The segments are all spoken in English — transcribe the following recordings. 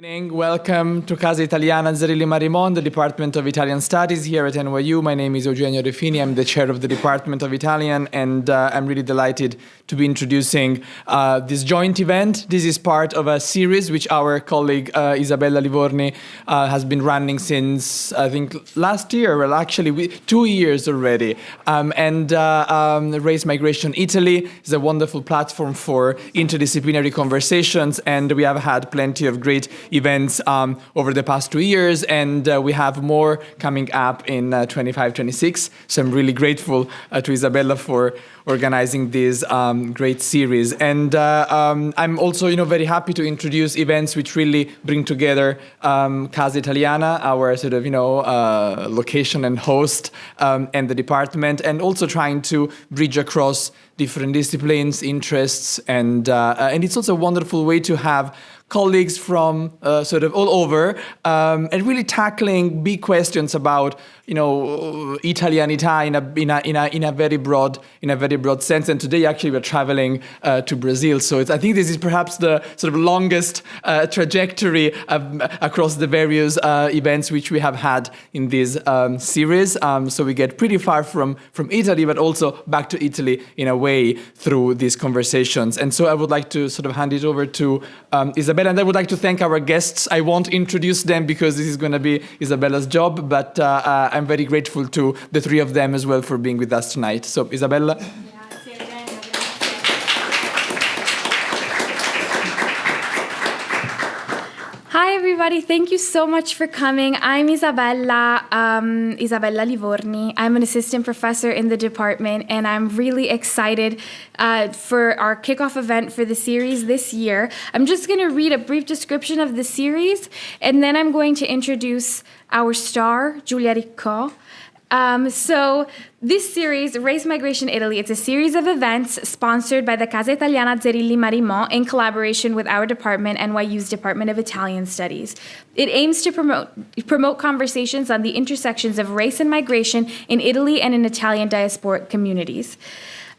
Welcome to Casa Italiana Zerilli-Marimò, the Department of Italian Studies here at NYU. My name is Giulia Riccò. I'm the chair of the Department of Italian, and I'm really delighted to be introducing this joint event. This is part of a series which our colleague Isabella Livorni has been running since, I think, last year. Well, actually, 2 years already. Race Migration Italy is a wonderful platform for interdisciplinary conversations, and we have had plenty of great events over the past 2 years, and we have more coming up in 25-26. So I'm really grateful to Isabella for organizing this great series. And I'm also, very happy to introduce events which really bring together Casa Italiana, our sort of, location and host, and the department, and also trying to bridge across different disciplines, interests, and it's also a wonderful way to have colleagues from sort of all over, and really tackling big questions about, Italianità in a very broad sense. And today, actually, we're traveling to Brazil, so I think this is perhaps the sort of longest trajectory across the various events which we have had in this series. So we get pretty far from Italy, but also back to Italy in a way through these conversations. And so I would like to sort of hand it over to Isabella, and I would like to thank our guests. I won't introduce them because this is going to be Isabella's job, but I'm very grateful to the three of them as well for being with us tonight. So, Isabella. Hi, everybody. Thank you so much for coming. I'm Isabella Livorni. I'm an assistant professor in the department, and I'm really excited for our kickoff event for the series this year. I'm just going to read a brief description of the series, and then I'm going to introduce our star, Giulia Riccò. So this series, Race Migration Italy, it's a series of events sponsored by the Casa Italiana Zerilli-Marimò in collaboration with our department, NYU's Department of Italian Studies. It aims to promote conversations on the intersections of race and migration in Italy and in Italian diasporic communities.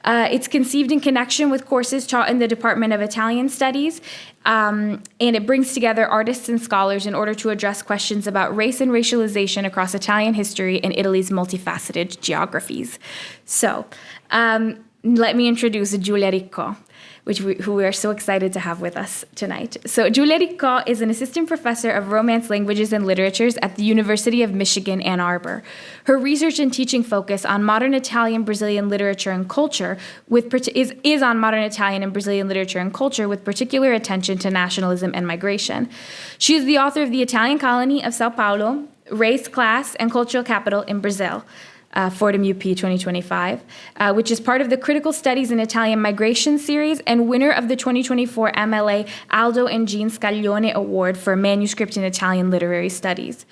It's conceived in connection with courses taught in the Department of Italian Studies, and it brings together artists and scholars in order to address questions about race and racialization across Italian history and Italy's multifaceted geographies. So, let me introduce Giulia Riccò, who we are so excited to have with us tonight. So Giulia Riccò is an assistant professor of Romance languages and literatures at the University of Michigan, Ann Arbor. Her research and teaching focus on modern Italian Brazilian literature and culture is on modern Italian and Brazilian literature and culture with particular attention to nationalism and migration. She is the author of The Italian Colony of São Paulo, Race, Class, and Cultural Capital in Brazil, Fordham UP 2025, which is part of the Critical Studies in Italian Migration series and winner of the 2024 MLA Aldo and Jean Scaglione Award for Manuscript in Italian Literary Studies.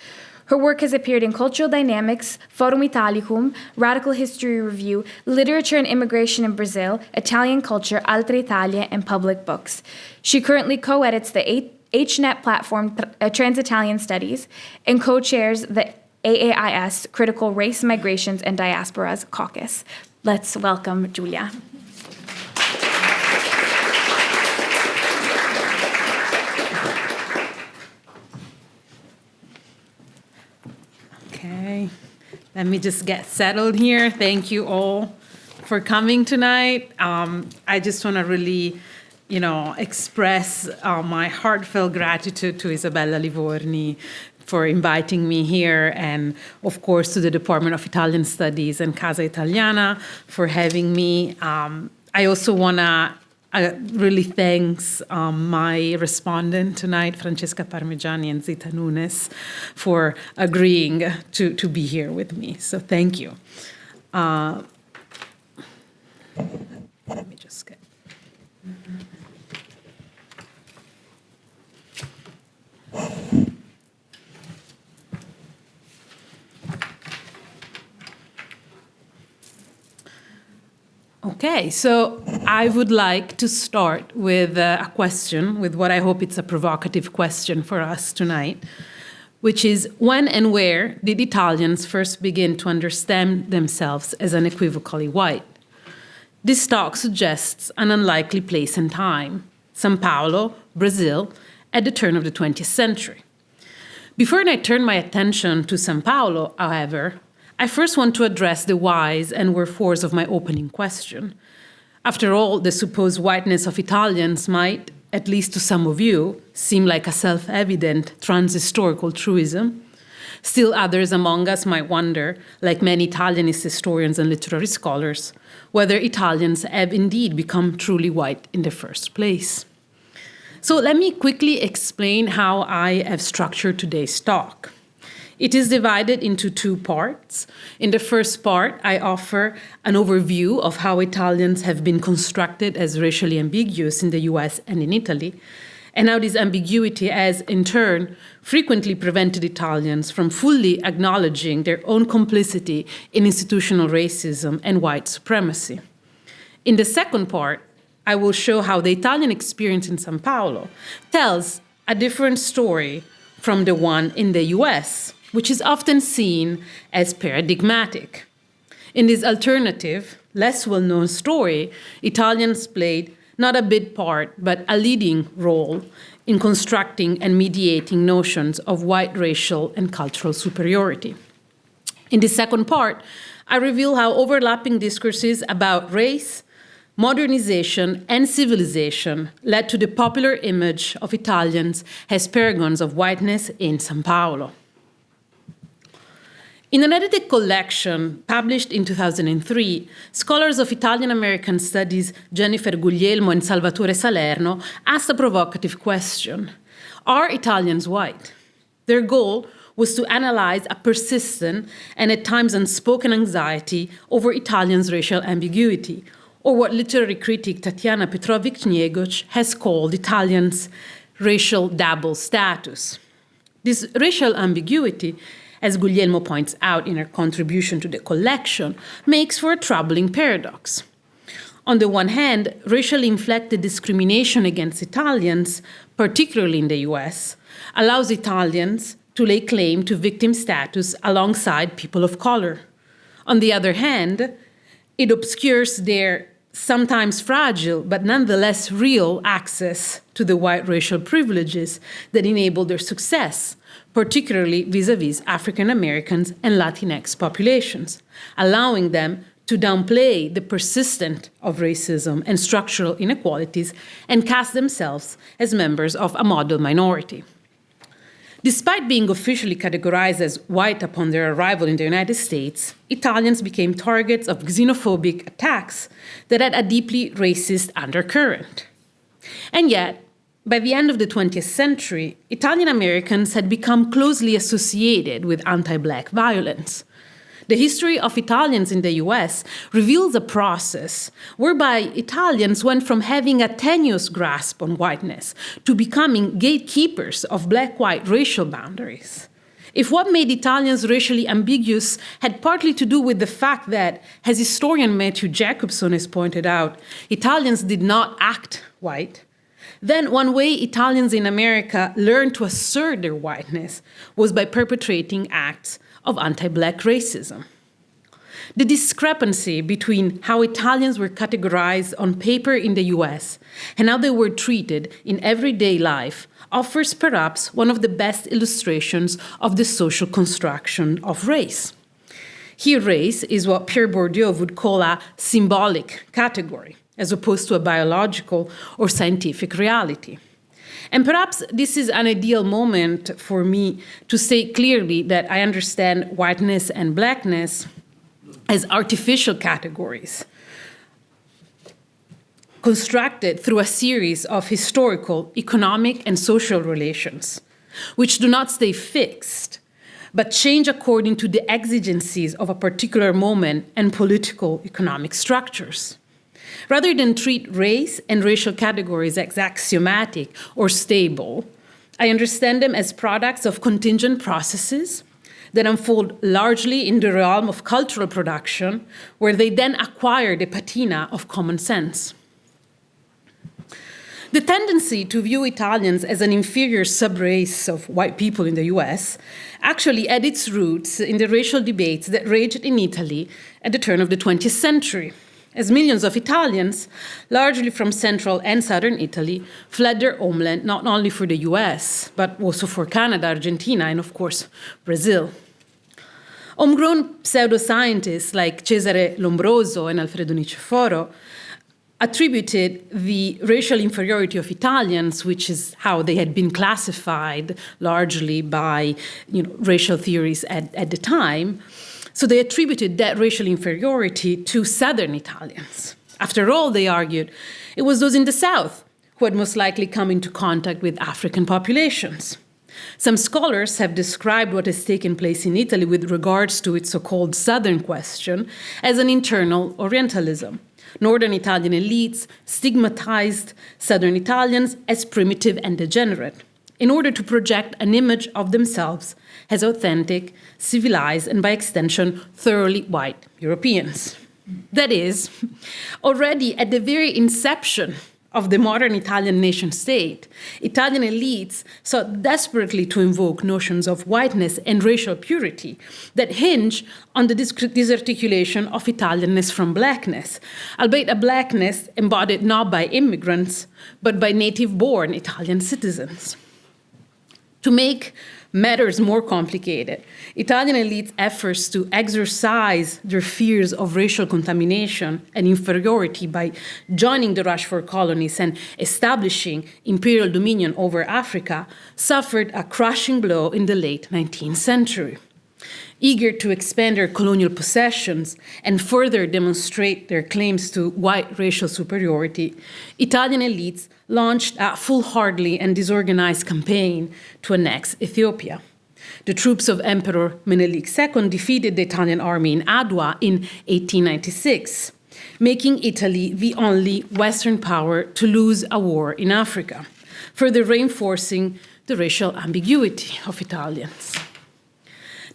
Her work has appeared in Cultural Dynamics, Forum Italicum, Radical History Review, Literature and Immigration in Brazil, Italian Culture, Altre Italie, and Public Books. She currently co-edits the HNet platform Trans-Italian Studies and co-chairs the AAIS Critical Race, Migrations, and Diasporas Caucus. Let's welcome Giulia. Okay, let me just get settled here. Thank you all for coming tonight. I just want to really, express my heartfelt gratitude to Isabella Livorni for inviting me here, and of course to the Department of Italian Studies and Casa Italiana for having me. I also want to really thank my respondent tonight, Francesca Parmeggiani and Zita Nunes, for agreeing to be here with me. So thank you. Let me just get... Okay, so I would like to start with a question, with what I hope it's a provocative question for us tonight, which is, when and where did Italians first begin to understand themselves as unequivocally white? This talk suggests an unlikely place and time, São Paulo, Brazil, at the turn of the 20th century. Before I turn my attention to São Paulo, however, I first want to address the whys and wherefores of my opening question. After all, the supposed whiteness of Italians might, at least to some of you, seem like a self-evident trans-historical truism. Still others among us might wonder, like many Italianist historians and literary scholars, whether Italians have indeed become truly white in the first place. So let me quickly explain how I have structured today's talk. It is divided into two parts. In the first part, I offer an overview of how Italians have been constructed as racially ambiguous in the US and in Italy, and how this ambiguity has, in turn, frequently prevented Italians from fully acknowledging their own complicity in institutional racism and white supremacy. In the second part, I will show how the Italian experience in São Paulo tells a different story from the one in the US, which is often seen as paradigmatic. In this alternative, less well-known story, Italians played not a big part, but a leading role in constructing and mediating notions of white racial and cultural superiority. In the second part, I reveal how overlapping discourses about race, modernization, and civilization led to the popular image of Italians as paragons of whiteness in São Paulo. In an edited collection published in 2003, scholars of Italian-American studies Jennifer Guglielmo and Salvatore Salerno asked a provocative question: are Italians white? Their goal was to analyze a persistent and at times unspoken anxiety over Italians' racial ambiguity, or what literary critic Tatiana Petrovic-Niegoc has called Italians' racial double status. This racial ambiguity, as Guglielmo points out in her contribution to the collection, makes for a troubling paradox. On the one hand, racially inflected discrimination against Italians, particularly in the US, allows Italians to lay claim to victim status alongside people of color. On the other hand, it obscures their sometimes fragile but nonetheless real access to the white racial privileges that enable their success, particularly vis-à-vis African Americans and Latinx populations, allowing them to downplay the persistence of racism and structural inequalities and cast themselves as members of a model minority. Despite being officially categorized as white upon their arrival in the United States, Italians became targets of xenophobic attacks that had a deeply racist undercurrent. And yet, by the end of the 20th century, Italian Americans had become closely associated with anti-Black violence. The history of Italians in the US reveals a process whereby Italians went from having a tenuous grasp on whiteness to becoming gatekeepers of Black-white racial boundaries. If what made Italians racially ambiguous had partly to do with the fact that, as historian Matthew Jacobson has pointed out, Italians did not act white, then one way Italians in America learned to assert their whiteness was by perpetrating acts of anti-Black racism. The discrepancy between how Italians were categorized on paper in the US and how they were treated in everyday life offers perhaps one of the best illustrations of the social construction of race. Here, race is what Pierre Bourdieu would call a symbolic category, as opposed to a biological or scientific reality. And perhaps this is an ideal moment for me to say clearly that I understand whiteness and Blackness as artificial categories constructed through a series of historical, economic, and social relations, which do not stay fixed, but change according to the exigencies of a particular moment and political economic structures. Rather than treat race and racial categories as axiomatic or stable, I understand them as products of contingent processes that unfold largely in the realm of cultural production, where they then acquire the patina of common sense. The tendency to view Italians as an inferior subrace of white people in the US actually had its roots in the racial debates that raged in Italy at the turn of the 20th century. as millions of Italians, largely from central and southern Italy, fled their homeland not only for the US, but also for Canada, Argentina, and of course, Brazil. Homegrown pseudoscientists like Cesare Lombroso and Alfredo Niceforo attributed the racial inferiority of Italians, which is how they had been classified largely by racial theories at the time. So they attributed that racial inferiority to southern Italians. After all, they argued, it was those in the south who had most likely come into contact with African populations. Some scholars have described what has taken place in Italy with regards to its so-called southern question as an internal Orientalism. Northern Italian elites stigmatized southern Italians as primitive and degenerate in order to project an image of themselves as authentic, civilized, and by extension, thoroughly white Europeans. That is, already at the very inception of the modern Italian nation-state, Italian elites sought desperately to invoke notions of whiteness and racial purity that hinge on the disarticulation of Italianness from blackness, albeit a blackness embodied not by immigrants, but by native-born Italian citizens. To make matters more complicated, Italian elites' efforts to exorcise their fears of racial contamination and inferiority by joining the rush for colonies and establishing imperial dominion over Africa suffered a crushing blow in the late 19th century. Eager to expand their colonial possessions and further demonstrate their claims to white racial superiority, Italian elites launched a foolhardy and disorganized campaign to annex Ethiopia. The troops of Emperor Menelik II defeated the Italian army in Adwa in 1896, making Italy the only Western power to lose a war in Africa, further reinforcing the racial ambiguity of Italians.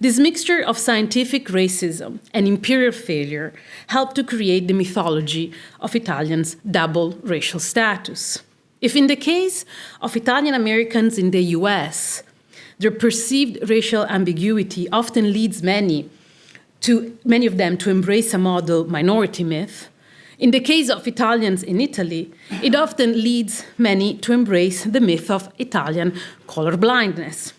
This mixture of scientific racism and imperial failure helped to create the mythology of Italians' double racial status. If in the case of Italian Americans in the US, their perceived racial ambiguity often leads many of them to embrace a model minority myth, in the case of Italians in Italy, it often leads many to embrace the myth of Italian colorblindness.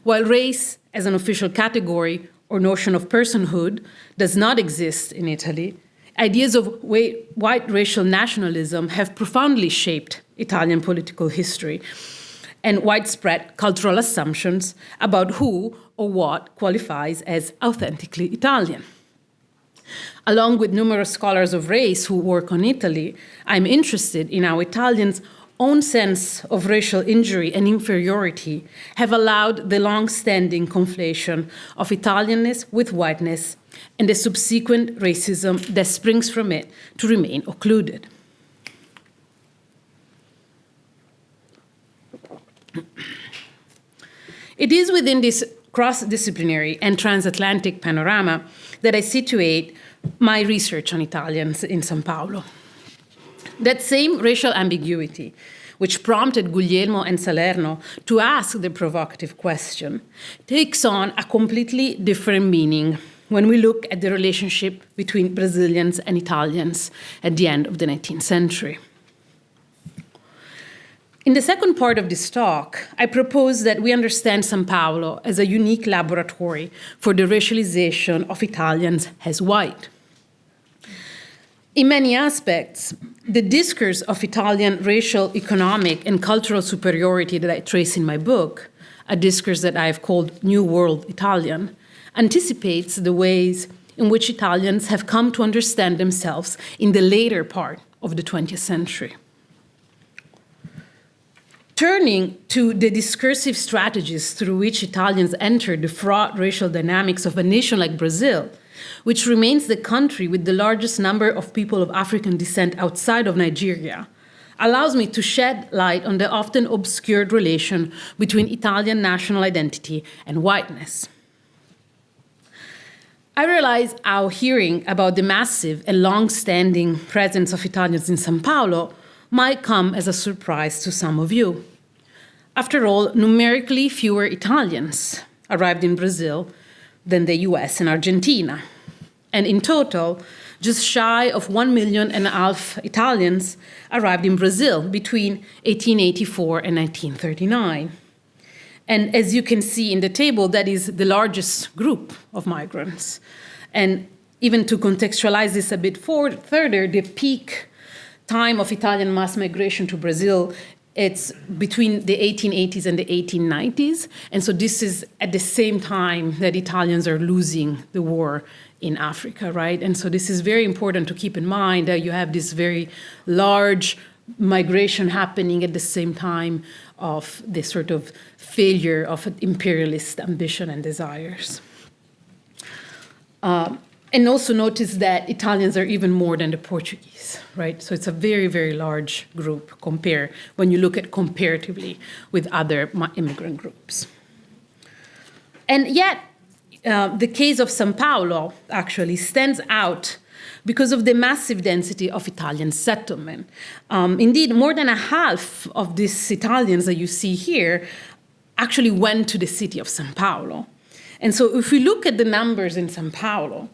While race as an official category or notion of personhood does not exist in Italy, ideas of white racial nationalism have profoundly shaped Italian political history and widespread cultural assumptions about who or what qualifies as authentically Italian. Along with numerous scholars of race who work on Italy, I'm interested in how Italians' own sense of racial injury and inferiority have allowed the long-standing conflation of Italianness with whiteness and the subsequent racism that springs from it to remain occluded. It is within this cross-disciplinary and transatlantic panorama that I situate my research on Italians in São Paulo. That same racial ambiguity, which prompted Guglielmo and Salerno to ask the provocative question, takes on a completely different meaning when we look at the relationship between Brazilians and Italians at the end of the 19th century. In the second part of this talk, I propose that we understand São Paulo as a unique laboratory for the racialization of Italians as white. In many aspects, the discourse of Italian racial, economic, and cultural superiority that I trace in my book, a discourse that I have called New World Italian, anticipates the ways in which Italians have come to understand themselves in the later part of the 20th century. Turning to the discursive strategies through which Italians entered the fraught racial dynamics of a nation like Brazil, which remains the country with the largest number of people of African descent outside of Nigeria, allows me to shed light on the often obscured relation between Italian national identity and whiteness. I realize how hearing about the massive and long-standing presence of Italians in São Paulo might come as a surprise to some of you. After all, numerically fewer Italians arrived in Brazil than the US and Argentina. And in total, just shy of 1.5 million Italians arrived in Brazil between 1884 and 1939. And as you can see in the table, that is the largest group of migrants. And even to contextualize this a bit further, the peak time of Italian mass migration to Brazil, it's between the 1880s and the 1890s. And so this is at the same time that Italians are losing the war in Africa, right? And so this is very important to keep in mind that you have this very large migration happening at the same time of this sort of failure of imperialist ambition and desires. And also notice that Italians are even more than the Portuguese, right? So it's a very, very large group when you look at comparatively with other immigrant groups. And yet, the case of São Paulo actually stands out because of the massive density of Italian settlement. Indeed, more than a half of these Italians that you see here actually went to the city of São Paulo. And so if we look at the numbers in São Paulo,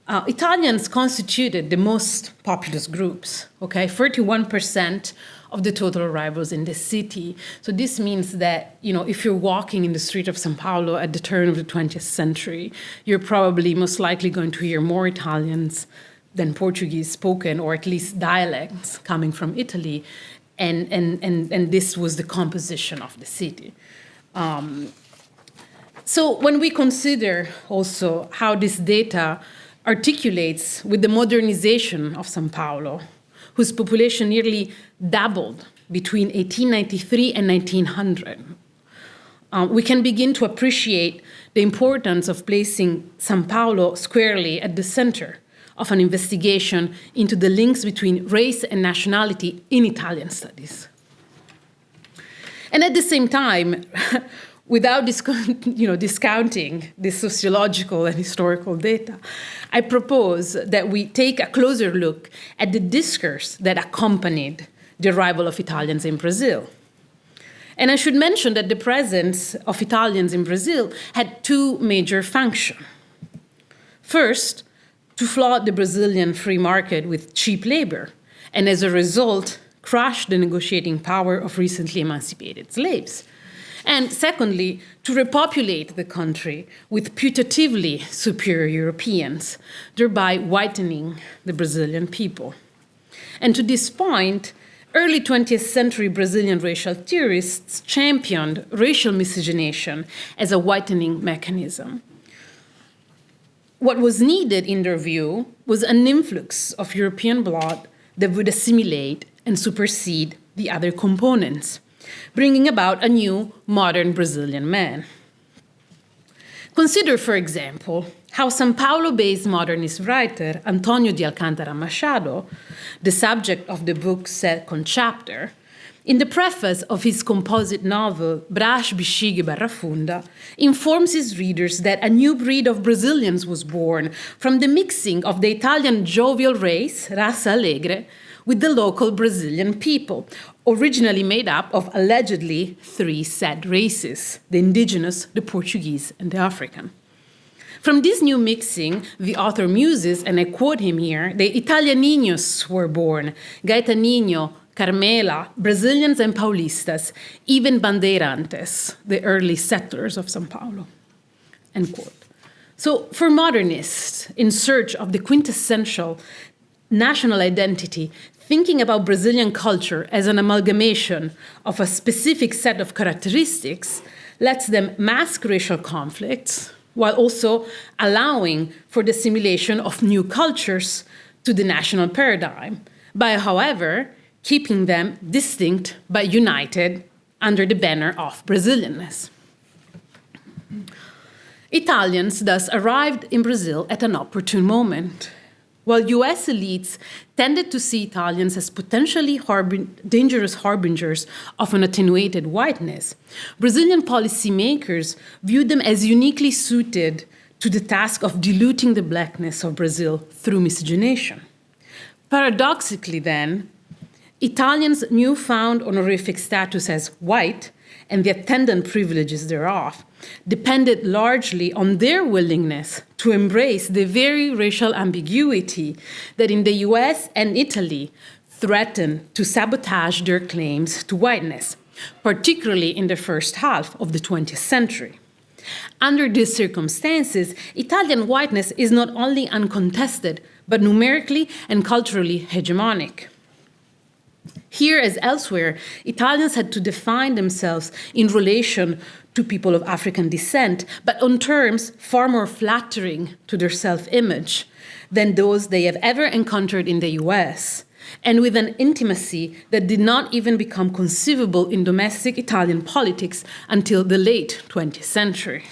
Italians constituted the most populous groups, okay? 31% of the total arrivals in the city. So this means that, if you're walking in the street of São Paulo at the turn of the 20th century, you're probably most likely going to hear more Italians than Portuguese spoken, or at least dialects coming from Italy. And this was the composition of the city. So when we consider also how this data articulates with the modernization of São Paulo, whose population nearly doubled between 1893 and 1900, we can begin to appreciate the importance of placing São Paulo squarely at the center of an investigation into the links between race and nationality in Italian studies. And at the same time, without discounting this sociological and historical data, I propose that we take a closer look at the discourse that accompanied the arrival of Italians in Brazil. And I should mention that the presence of Italians in Brazil had two major functions. First, to flood the Brazilian free market with cheap labor, and as a result, crush the negotiating power of recently emancipated slaves. And secondly, to repopulate the country with putatively superior Europeans, thereby whitening the Brazilian people. And to this point, early 20th century Brazilian racial theorists championed racial miscegenation as a whitening mechanism. What was needed, in their view, was an influx of European blood that would assimilate and supersede the other components, bringing about a new, modern Brazilian man. Consider, for example, how São Paulo-based modernist writer Antônio de Alcântara Machado, the subject of the book's second chapter, in the preface of his composite novel Brás, Bexiga e Barra Funda, informs his readers that a new breed of Brazilians was born from the mixing of the Italian jovial race, raça alegre, with the local Brazilian people, originally made up of allegedly three said races: the indigenous, the Portuguese, and the African. From this new mixing, the author muses, and I quote him here, the Italianinos were born, Gaetanino, Carmela, Brazilians and Paulistas, even bandeirantes, the early settlers of São Paulo, end quote. So for modernists in search of the quintessential national identity, thinking about Brazilian culture as an amalgamation of a specific set of characteristics lets them mask racial conflicts while also allowing for the assimilation of new cultures to the national paradigm, by, however, keeping them distinct but united under the banner of Brazilianness. Italians thus arrived in Brazil at an opportune moment. While US elites tended to see Italians as potentially dangerous harbingers of an attenuated whiteness, Brazilian policymakers viewed them as uniquely suited to the task of diluting the blackness of Brazil through miscegenation. Paradoxically, then, Italians' newfound honorific status as white and the attendant privileges thereof depended largely on their willingness to embrace the very racial ambiguity that in the US and Italy threatened to sabotage their claims to whiteness, particularly in the first half of the 20th century. Under these circumstances, Italian whiteness is not only uncontested, but numerically and culturally hegemonic. Here, as elsewhere, Italians had to define themselves in relation to people of African descent, but on terms far more flattering to their self-image than those they have ever encountered in the US, and with an intimacy that did not even become conceivable in domestic Italian politics until the late 20th century.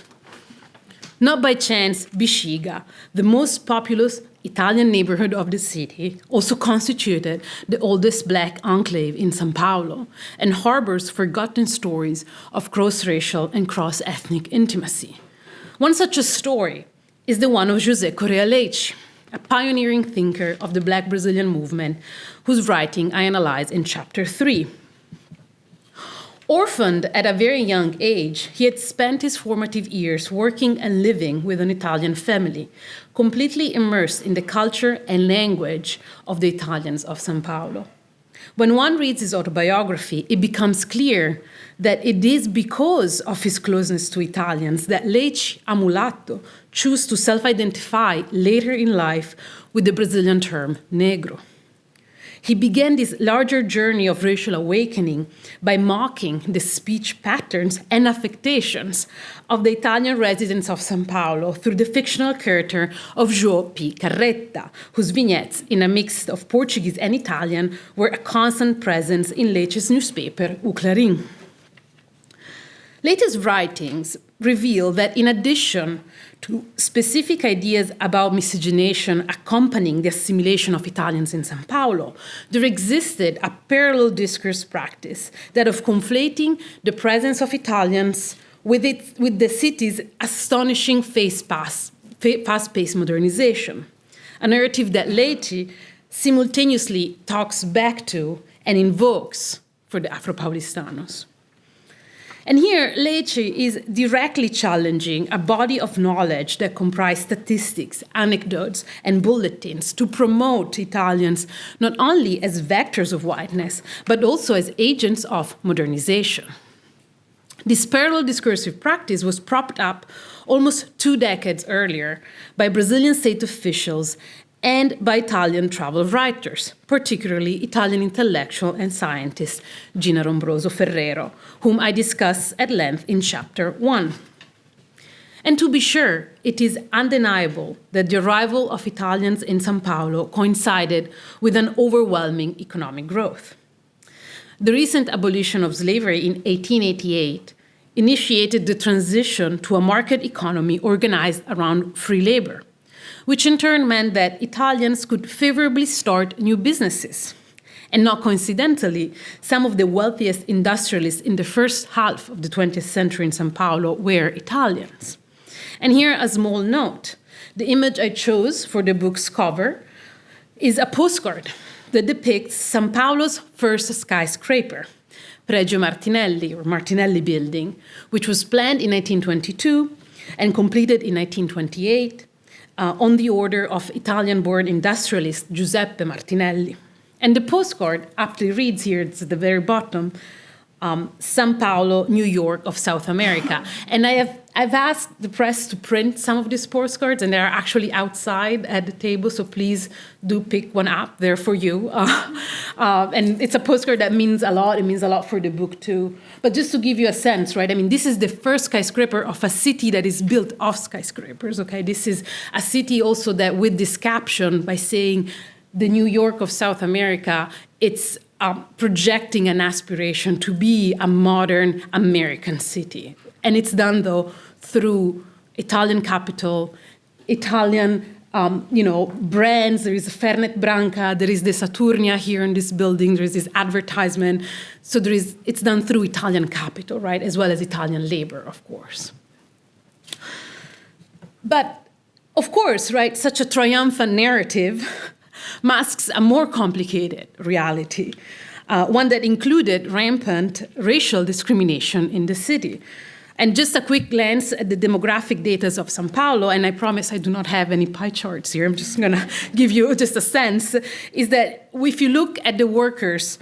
Not by chance, Bisciga, the most populous Italian neighborhood of the city, also constituted the oldest Black enclave in São Paulo and harbors forgotten stories of cross-racial and cross-ethnic intimacy. One such a story is the one of José Correa Leite, a pioneering thinker of the Black Brazilian movement, whose writing I analyze in chapter 3. Orphaned at a very young age, he had spent his formative years working and living with an Italian family, completely immersed in the culture and language of the Italians of São Paulo. When one reads his autobiography, it becomes clear that it is because of his closeness to Italians that Leite, a mulatto, chose to self-identify later in life with the Brazilian term negro. He began this larger journey of racial awakening by mocking the speech patterns and affectations of the Italian residents of São Paulo through the fictional character of João P. Carretta, whose vignettes, in a mix of Portuguese and Italian, were a constant presence in Leite's newspaper, O Clarim. Leite's writings reveal that in addition to specific ideas about miscegenation accompanying the assimilation of Italians in São Paulo, there existed a parallel discourse practice, that of conflating the presence of Italians with the city's astonishing fast-paced modernization, a narrative that Leite simultaneously talks back to and invokes for the Afro-Paulistanos. And here, Leite is directly challenging a body of knowledge that comprised statistics, anecdotes, and bulletins to promote Italians not only as vectors of whiteness, but also as agents of modernization. This parallel discursive practice was propped up almost 2 decades earlier by Brazilian state officials and by Italian travel writers, particularly Italian intellectual and scientist Gina Rombroso Ferrero, whom I discuss at length in chapter 1. And to be sure, it is undeniable that the arrival of Italians in São Paulo coincided with an overwhelming economic growth. The recent abolition of slavery in 1888 initiated the transition to a market economy organized around free labor, which in turn meant that Italians could favorably start new businesses. And not coincidentally, some of the wealthiest industrialists in the first half of the 20th century in São Paulo were Italians. And here, a small note. The image I chose for the book's cover is a postcard that depicts São Paulo's first skyscraper, Pregio Martinelli, or Martinelli Building, which was planned in 1922 and completed in 1928, on the order of Italian-born industrialist Giuseppe Martinelli. And the postcard aptly reads here, it's at the very bottom, São Paulo, New York of South America. And I've asked the press to print some of these postcards, and they're actually outside at the table, so please do pick one up. They're for you. And it's a postcard that means a lot. It means a lot for the book, too. But just to give you a sense, right? I mean, this is the first skyscraper of a city that is built off skyscrapers, okay? This is a city also that, with this caption, by saying the New York of South America, it's projecting an aspiration to be a modern American city. And it's done, though, through Italian capital, Italian brands. There is a Fernet Branca, there is the Saturnia here in this building, there is this advertisement. So it's done through Italian capital, right, as well as Italian labor, of course. But, of course, right, such a triumphant narrative masks a more complicated reality. one that included rampant racial discrimination in the city. And just a quick glance at the demographic data of São Paulo, and I promise I do not have any pie charts here, I'm just gonna give you just a sense, is that if you look at the workers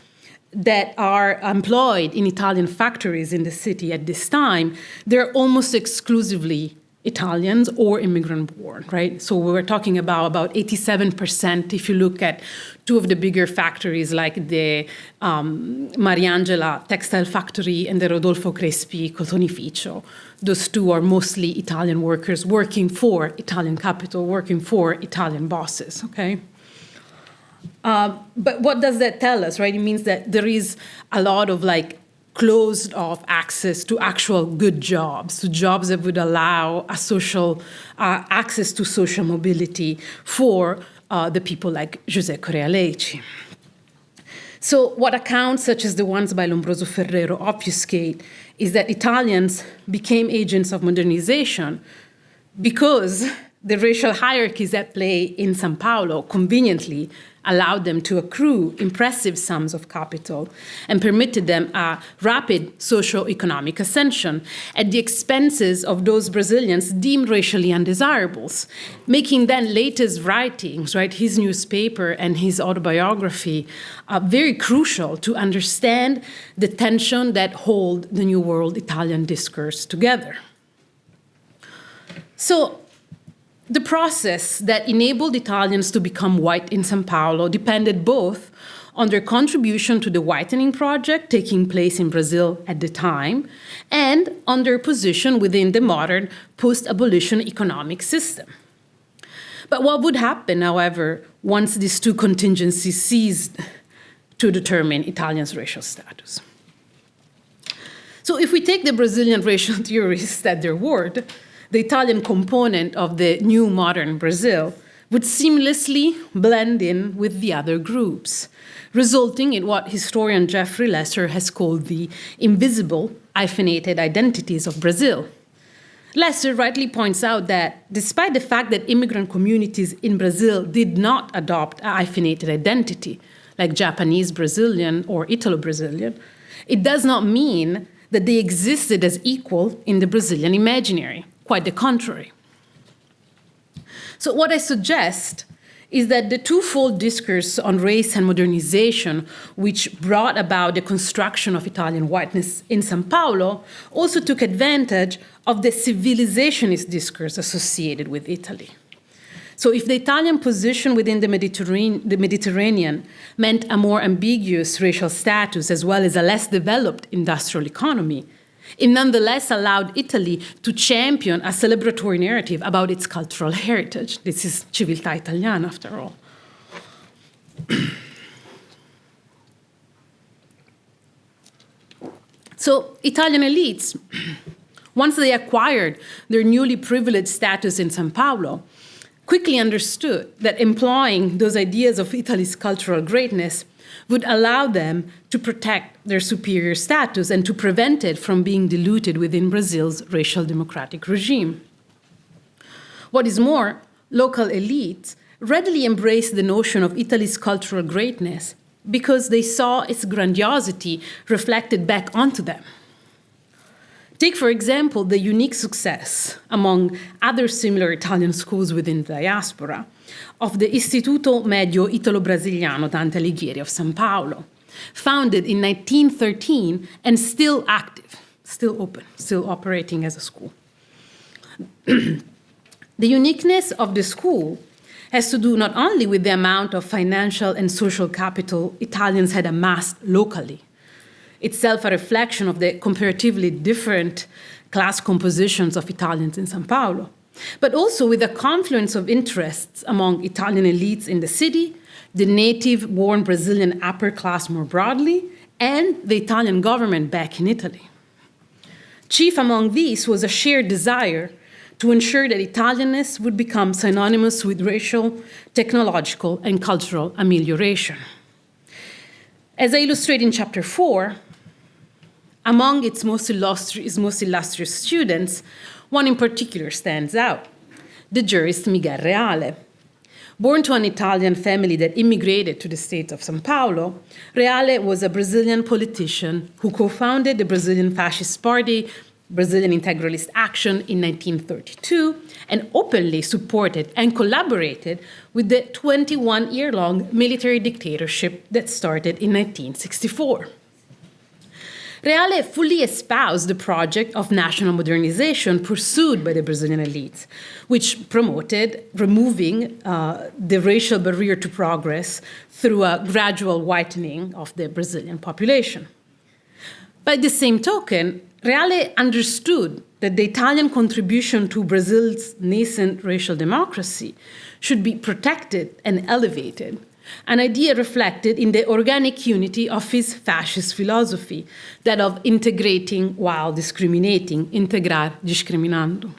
that are employed in Italian factories in the city at this time, they're almost exclusively Italians or immigrant-born, right? So we were talking about 87% if you look at two of the bigger factories like the Mariangela textile factory and the Rodolfo Crespi cotonificio. Those two are mostly Italian workers working for Italian capital, working for Italian bosses, okay? But what does that tell us, right? It means that there is a lot of closed off access to actual good jobs, to jobs that would allow a social access to social mobility for the people like José Correa-Lecci. So what accounts such as the ones by Lombroso Ferrero obfuscate is that Italians became agents of modernization because the racial hierarchies at play in São Paulo conveniently allowed them to accrue impressive sums of capital and permitted them a rapid socio-economic ascension at the expenses of those Brazilians deemed racially undesirables, making then latest writings, right, his newspaper and his autobiography, very crucial to understand the tension that hold the New World Italian discourse together. So, the process that enabled Italians to become white in São Paulo depended both on their contribution to the whitening project taking place in Brazil at the time and on their position within the modern post-abolition economic system. But what would happen, however, once these two contingencies ceased to determine Italians' racial status? So if we take the Brazilian racial theorists at their word, the Italian component of the new modern Brazil would seamlessly blend in with the other groups, resulting in what historian Jeffrey Lesser has called the invisible hyphenated identities of Brazil. Lesser rightly points out that despite the fact that immigrant communities in Brazil did not adopt a hyphenated identity, like Japanese Brazilian or Italo-Brazilian, it does not mean that they existed as equal in the Brazilian imaginary. Quite the contrary. So what I suggest is that the twofold discourse on race and modernization, which brought about the construction of Italian whiteness in São Paulo, also took advantage of the civilizationist discourse associated with Italy. So if the Italian position within the Mediterranean meant a more ambiguous racial status as well as a less developed industrial economy, it nonetheless allowed Italy to champion a celebratory narrative about its cultural heritage. This is civiltà italiana, after all. So Italian elites, once they acquired their newly privileged status in São Paulo, quickly understood that employing those ideas of Italy's cultural greatness would allow them to protect their superior status and to prevent it from being diluted within Brazil's racial democratic regime. What is more, local elites readily embraced the notion of Italy's cultural greatness because they saw its grandiosity reflected back onto them. Take, for example, the unique success among other similar Italian schools within the diaspora of the Istituto Medio Italo-Brasiliano Dante Alighieri of São Paulo, founded in 1913 and still active, still open, still operating as a school. The uniqueness of the school has to do not only with the amount of financial and social capital Italians had amassed locally, itself a reflection of the comparatively different class compositions of Italians in São Paulo, but also with a confluence of interests among Italian elites in the city, the native-born Brazilian upper class more broadly, and the Italian government back in Italy. Chief among these was a shared desire to ensure that Italianness would become synonymous with racial, technological, and cultural amelioration. As I illustrate in chapter 4, among its most illustrious students, one in particular stands out, the jurist Miguel Reale, Born to an Italian family that immigrated to the state of São Paulo, Reale was a Brazilian politician who co-founded the Brazilian Fascist Party, Brazilian Integralist Action, in 1932, and openly supported and collaborated with the 21-year-long military dictatorship that started in 1964. Reale fully espoused the project of national modernization pursued by the Brazilian elites, which promoted removing the racial barrier to progress through a gradual whitening of the Brazilian population. By the same token, Reale understood that the Italian contribution to Brazil's nascent racial democracy should be protected and elevated, an idea reflected in the organic unity of his fascist philosophy, that of integrating while discriminating, integrar discriminando.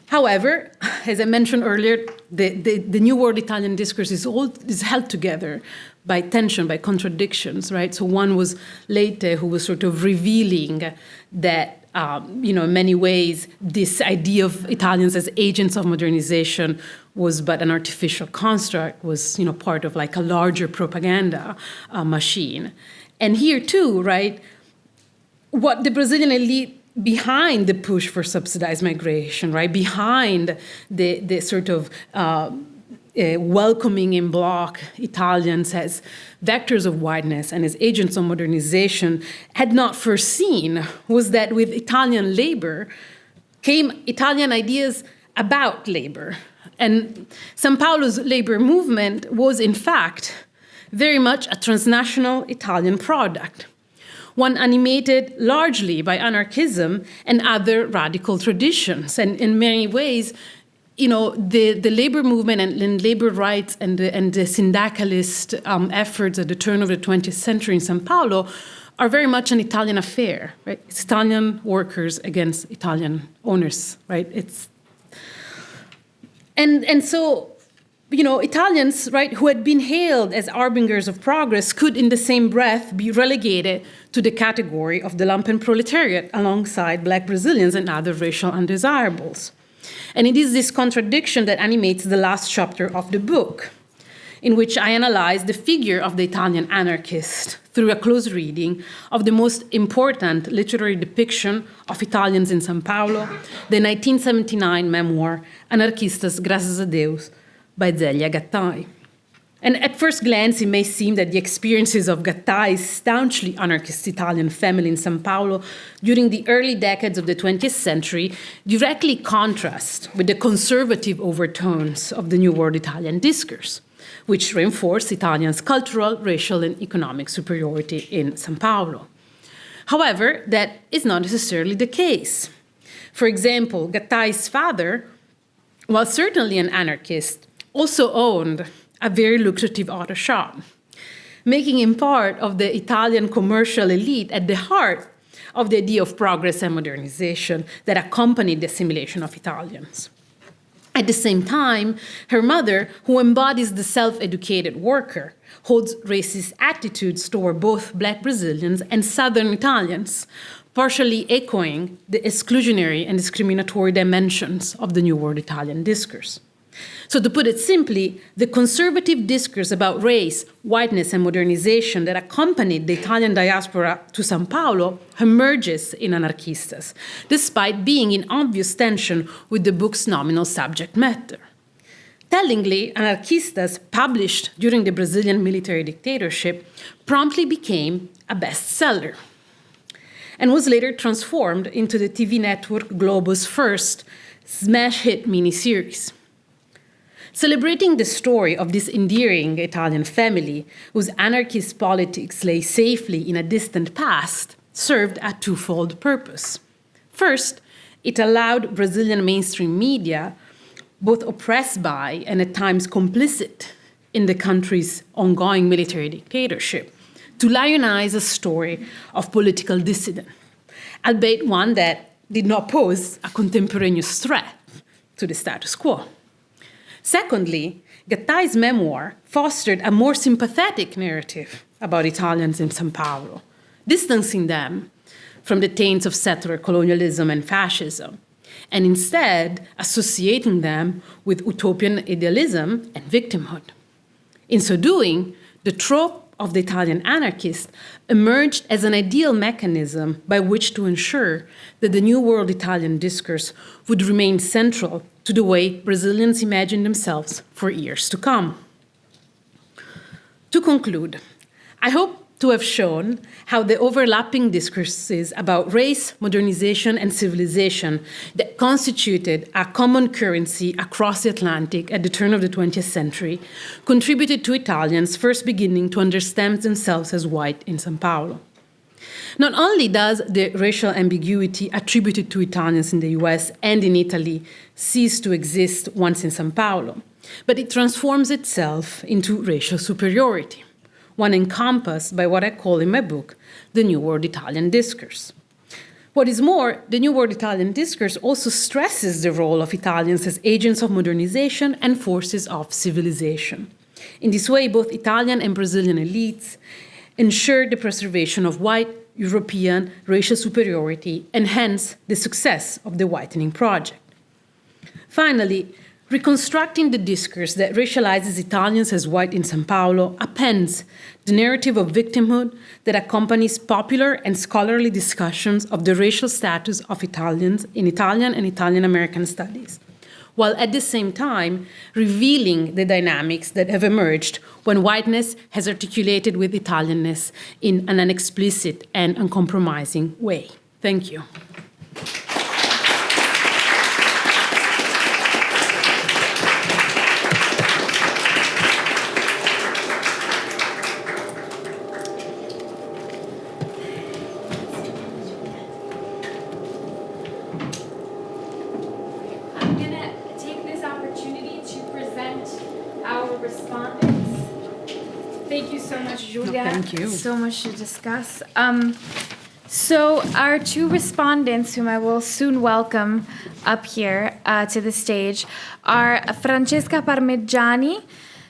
However, as I mentioned earlier, the New World Italian discourse is held together by tension, by contradictions, right? So one was Leite, who was sort of revealing that, in many ways, this idea of Italians as agents of modernization was but an artificial construct, was, part of like a larger propaganda machine. And here too, right, what the Brazilian elite behind the push for subsidized migration, right, behind the sort of welcoming in bloc Italians as vectors of whiteness and as agents of modernization had not foreseen was that with Italian labor came Italian ideas about labor. And São Paulo's labor movement was, in fact, very much a transnational Italian product, one animated largely by anarchism and other radical traditions. And in many ways, the labor movement and labor rights and the syndicalist efforts at the turn of the 20th century in São Paulo are very much an Italian affair, right? It's Italian workers against Italian owners, right? And so, Italians, right, who had been hailed as harbingers of progress could in the same breath be relegated to the category of the lumpen proletariat alongside Black Brazilians and other racial undesirables. And it is this contradiction that animates the last chapter of the book, in which I analyze the figure of the Italian anarchist through a close reading of the most important literary depiction of Italians in São Paulo, the 1979 memoir Anarquistas Graças a Deus by Zélia Gattai. And at first glance, it may seem that the experiences of Gattai's staunchly anarchist Italian family in São Paulo during the early decades of the 20th century directly contrast with the conservative overtones of the New World Italian discourse, which reinforce Italians' cultural, racial, and economic superiority in São Paulo. However, that is not necessarily the case. For example, Gattai's father, while certainly an anarchist, also owned a very lucrative auto shop, making him part of the Italian commercial elite at the heart of the idea of progress and modernization that accompanied the assimilation of Italians. At the same time, her mother, who embodies the self-educated worker, holds racist attitudes toward both Black Brazilians and Southern Italians, partially echoing the exclusionary and discriminatory dimensions of the New World Italian discourse. So to put it simply, the conservative discourse about race, whiteness, and modernization that accompanied the Italian diaspora to São Paulo emerges in Anarquistas, despite being in obvious tension with the book's nominal subject matter. Tellingly, Anarquistas, published during the Brazilian military dictatorship, promptly became a bestseller and was later transformed into the TV network Globo's first smash hit miniseries. Celebrating the story of this endearing Italian family, whose anarchist politics lay safely in a distant past, served a twofold purpose. First, it allowed Brazilian mainstream media, both oppressed by and at times complicit in the country's ongoing military dictatorship, to lionize a story of political dissident, albeit one that did not pose a contemporaneous threat to the status quo. Secondly, Gattai's memoir fostered a more sympathetic narrative about Italians in São Paulo, distancing them from the taints of settler colonialism and fascism, and instead associating them with utopian idealism and victimhood. In so doing, the trope of the Italian anarchist emerged as an ideal mechanism by which to ensure that the New World Italian discourse would remain central to the way Brazilians imagined themselves for years to come. To conclude, I hope to have shown how the overlapping discourses about race, modernization, and civilization that constituted a common currency across the Atlantic at the turn of the 20th century contributed to Italians first beginning to understand themselves as white in São Paulo. Not only does the racial ambiguity attributed to Italians in the US and in Italy cease to exist once in São Paulo, but it transforms itself into racial superiority, one encompassed by what I call in my book the New World Italian discourse. What is more, the New World Italian discourse also stresses the role of Italians as agents of modernization and forces of civilization. In this way, both Italian and Brazilian elites ensure the preservation of white European racial superiority and hence the success of the whitening project. Finally, reconstructing the discourse that racializes Italians as white in São Paulo appends the narrative of victimhood that accompanies popular and scholarly discussions of the racial status of Italians in Italian and Italian American studies, while at the same time revealing the dynamics that have emerged when whiteness has articulated with Italianness in an explicit and uncompromising way. Thank you. Giulia, thank you. So much to discuss. So our two respondents, whom I will soon welcome up here to the stage, are Francesca Parmeggiani,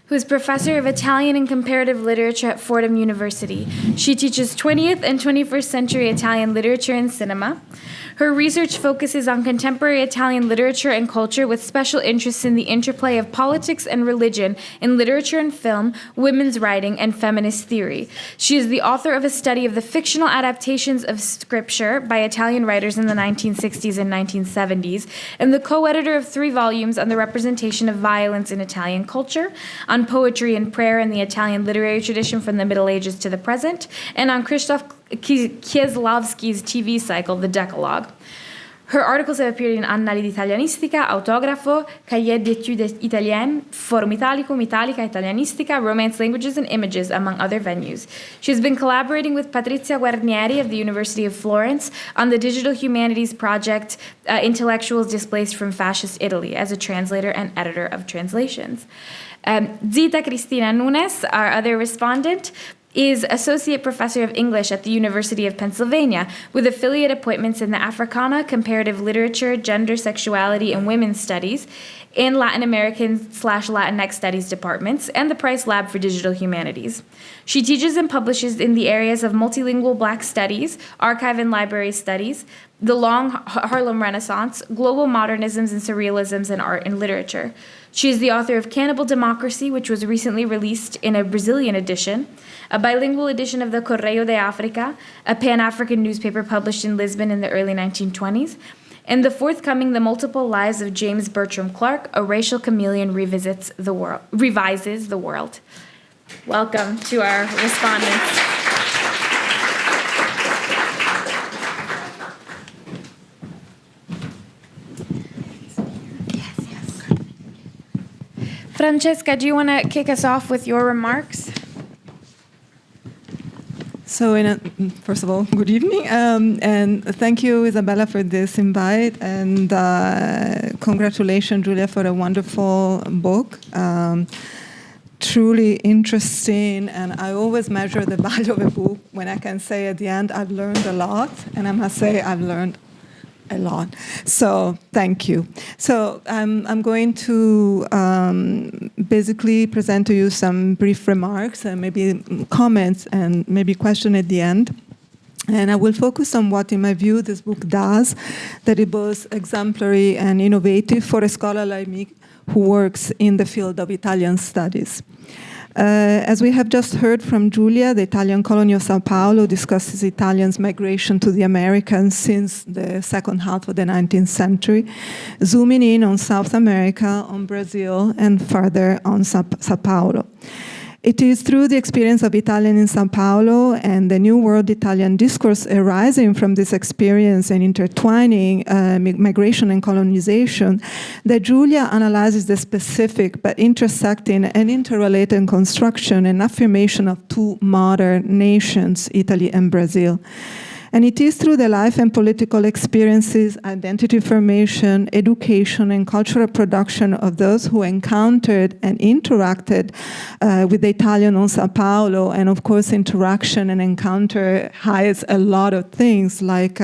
who is professor of Italian and comparative literature at Fordham University. She teaches 20th and 21st century Italian literature and cinema. Her research focuses on contemporary Italian literature and culture with special interests in the interplay of politics and religion in literature and film, women's writing, and feminist theory. She is the author of a study of the fictional adaptations of scripture by Italian writers in the 1960s and 1970s, and the co-editor of 3 volumes on the representation of violence in Italian culture, on poetry and prayer in the Italian literary tradition from the Middle Ages to the present, and on Krzysztof Kieslowski's TV cycle, The Decalogue. Her articles have appeared in Annali d'Italianistica, Autografo, Cahiers d'études italiennes, Forum Italicum, Italica, Italianistica, Romance Languages and Images, among other venues. She has been collaborating with Patrizia Guarnieri of the University of Florence on the digital humanities project Intellectuals Displaced from Fascist Italy as a translator and editor of translations. Zita Cristina Nunes, our other respondent, is Associate Professor of English at the University of Pennsylvania with affiliate appointments in the Africana, Comparative Literature, Gender, Sexuality, and Women's Studies in Latin American/Latinx Studies departments and the Price Lab for Digital Humanities. She teaches and publishes in the areas of multilingual Black studies, archive and library studies, the long Harlem Renaissance, global modernisms and surrealisms in art and literature. She is the author of Cannibal Democracy, which was recently released in a Brazilian edition, a bilingual edition of the Correio de África, a Pan-African newspaper published in Lisbon in the early 1920s, and the forthcoming The Multiple Lives of James Bertram Clark, A Racial Chameleon Revises the World. Welcome to our respondents. Francesca, do you want to kick us off with your remarks? So, first of all, good evening, and thank you, Isabella, for this invite, and congratulations, Giulia, for a wonderful book. Truly interesting, and I always measure the value of a book when I can say at the end, I've learned a lot, and I must say I've learned a lot. So thank you. So I'm going to basically present to you some brief remarks and maybe comments and maybe question at the end. And I will focus on what, in my view, this book does, that is both exemplary and innovative for a scholar like me who works in the field of Italian studies. As we have just heard from Giulia, the Italian colony of São Paulo discusses Italians' migration to the Americas since the second half of the 19th century, zooming in on South America, on Brazil, and further on São Paulo. It is through the experience of Italian in São Paulo and the New World Italian discourse arising from this experience and intertwining migration and colonization that Giulia analyzes the specific but intersecting and interrelated construction and affirmation of two modern nations, Italy and Brazil. And it is through the life and political experiences, identity formation, education, and cultural production of those who encountered and interacted with the Italian on São Paulo, and of course interaction and encounter hides a lot of things like,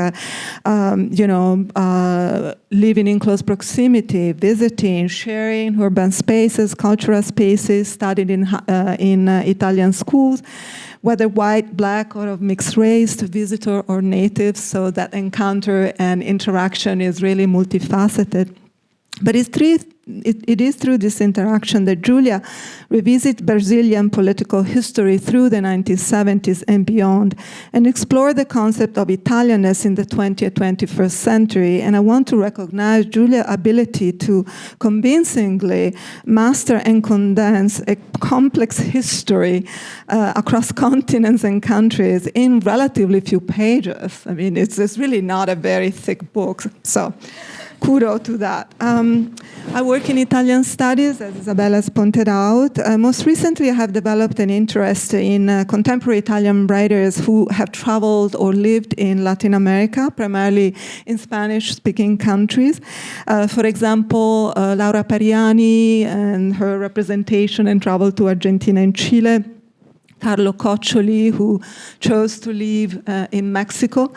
living in close proximity, visiting, sharing urban spaces, cultural spaces, studied in Italian schools, whether white, black, or of mixed race, visitor or native, so that encounter and interaction is really multifaceted. But it is through this interaction that Giulia revisits Brazilian political history through the 1970s and beyond, and explore the concept of Italianness in the 20th, 21st century. And I want to recognize Giulia's ability to convincingly master and condense a complex history across continents and countries in relatively few pages. I mean, it's really not a very thick book. So kudos to that. I work in Italian studies, as Isabella has pointed out. Most recently, I have developed an interest in contemporary Italian writers who have traveled or lived in Latin America, primarily in Spanish-speaking countries. For example, Laura Pariani and her representation and travel to Argentina and Chile. Carlo Coccioli, who chose to live in Mexico.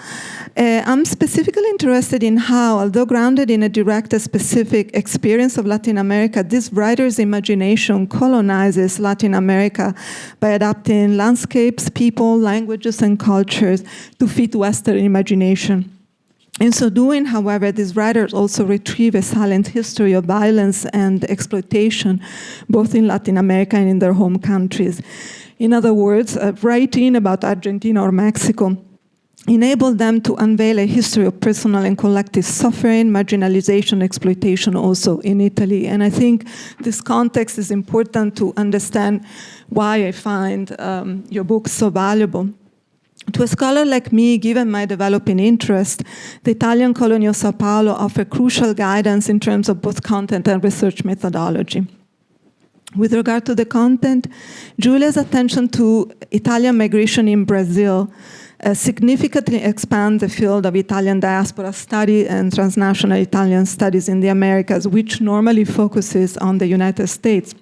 I'm specifically interested in how, although grounded in a direct, specific experience of Latin America, this writer's imagination colonizes Latin America by adapting landscapes, people, languages, and cultures to fit Western imagination. In so doing, however, these writers also retrieve a silent history of violence and exploitation, both in Latin America and in their home countries. In other words, writing about Argentina or Mexico enabled them to unveil a history of personal and collective suffering, marginalization, exploitation also in Italy. And I think this context is important to understand why I find your book so valuable. To a scholar like me, given my developing interest, the Italian colony of São Paulo offers crucial guidance in terms of both content and research methodology. With regard to the content, Giulia's attention to Italian migration in Brazil significantly expands the field of Italian diaspora study and transnational Italian studies in the Americas, which normally focuses on the United States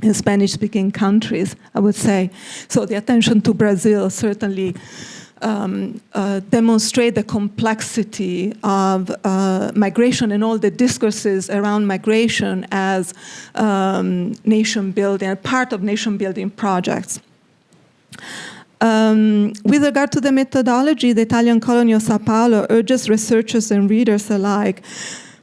and Spanish-speaking countries, I would say. So the attention to Brazil certainly demonstrate the complexity of migration and all the discourses around migration as nation building, part of nation building projects. With regard to the methodology, the Italian colony of São Paulo urges researchers and readers alike,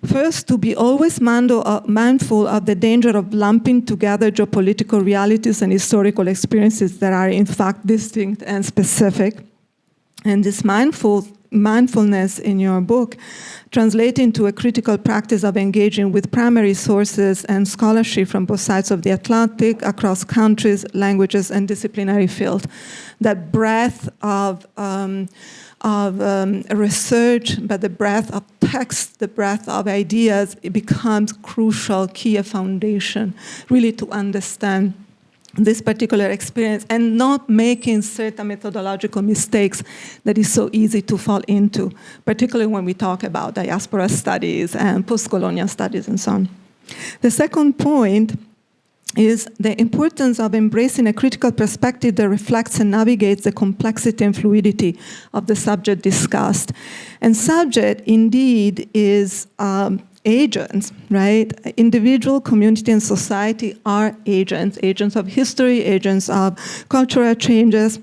first, to be always mindful of the danger of lumping together geopolitical realities and historical experiences that are in fact distinct and specific. And this mindfulness in your book translates into a critical practice of engaging with primary sources and scholarship from both sides of the Atlantic, across countries, languages, and disciplinary fields. That breadth of research, but the breadth of text, the breadth of ideas, it becomes crucial, key, a foundation, really to understand this particular experience and not making certain methodological mistakes that is so easy to fall into, particularly when we talk about diaspora studies and post-colonial studies and so on. The second point is the importance of embracing a critical perspective that reflects and navigates the complexity and fluidity of the subject discussed. And subject, indeed, is agents, right? Individual, community, and society are agents of history, agents of cultural changes,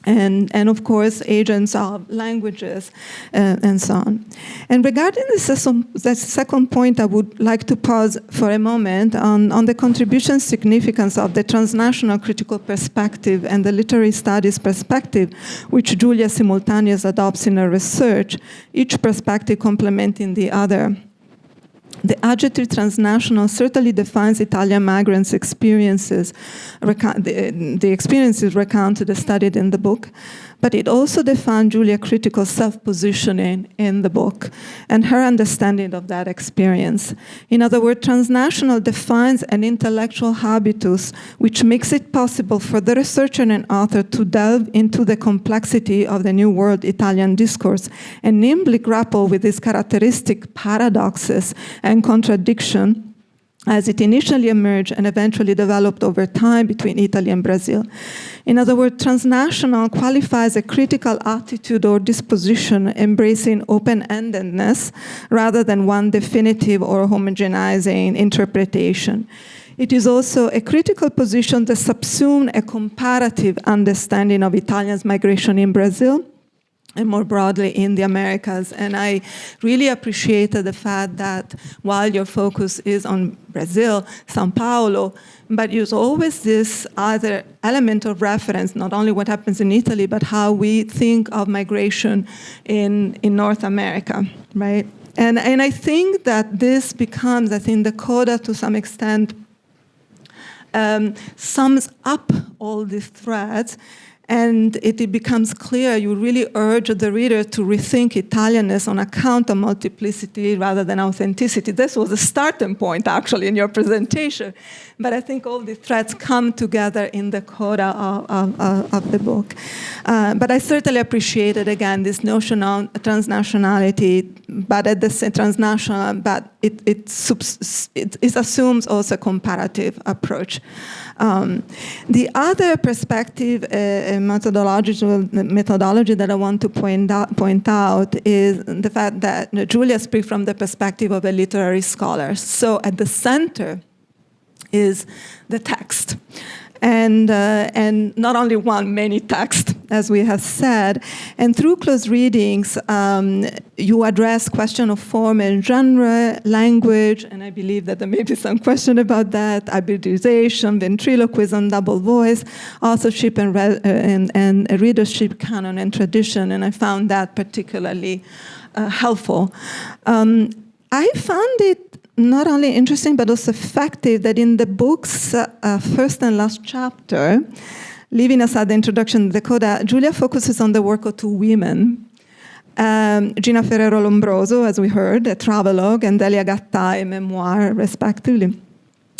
and of course agents of languages and so on. And regarding the second point, I would like to pause for a moment on the contribution significance of the transnational critical perspective and the literary studies perspective, which Giulia simultaneously adopts in her research, each perspective complementing the other. The adjective transnational certainly defines Italian migrants' experiences, the experiences recounted and studied in the book, but it also defines Giulia's critical self-positioning in the book and her understanding of that experience. In other words, transnational defines an intellectual habitus which makes it possible for the researcher and author to delve into the complexity of the New World Italian discourse and nimbly grapple with its characteristic paradoxes and contradiction as it initially emerged and eventually developed over time between Italy and Brazil. In other words, transnational qualifies a critical attitude or disposition embracing open-endedness rather than one definitive or homogenizing interpretation. It is also a critical position that subsumes a comparative understanding of Italians' migration in Brazil and more broadly in the Americas. And I really appreciated the fact that while your focus is on Brazil, São Paulo, but there's always this other element of reference, not only what happens in Italy, but how we think of migration in North America, right? And I think that this becomes, I think the coda to some extent sums up all these threads. And it becomes clear, you really urge the reader to rethink Italianness on account of multiplicity rather than authenticity. This was a starting point, actually, in your presentation. But I think all the threads come together in the coda of the book. But I certainly appreciated, again, this notion of transnationality, but at the same transnational, but it assumes also a comparative approach. The other perspective, methodology that I want to point out is the fact that Giulia speaks from the perspective of a literary scholar. So at the center is the text. And not only one, many texts, as we have said. And through close readings, you address question of form and genre, language, and I believe that there may be some question about that, hybridization, ventriloquism, double voice, authorship and readership, canon and tradition, and I found that particularly helpful. I found it not only interesting, but also effective that in the book's first and last chapter, leaving aside the introduction, the coda, Giulia focuses on the work of two women, Gina Ferrero Lombroso, as we heard, a travelogue, and Delia Gattai, a memoir, respectively.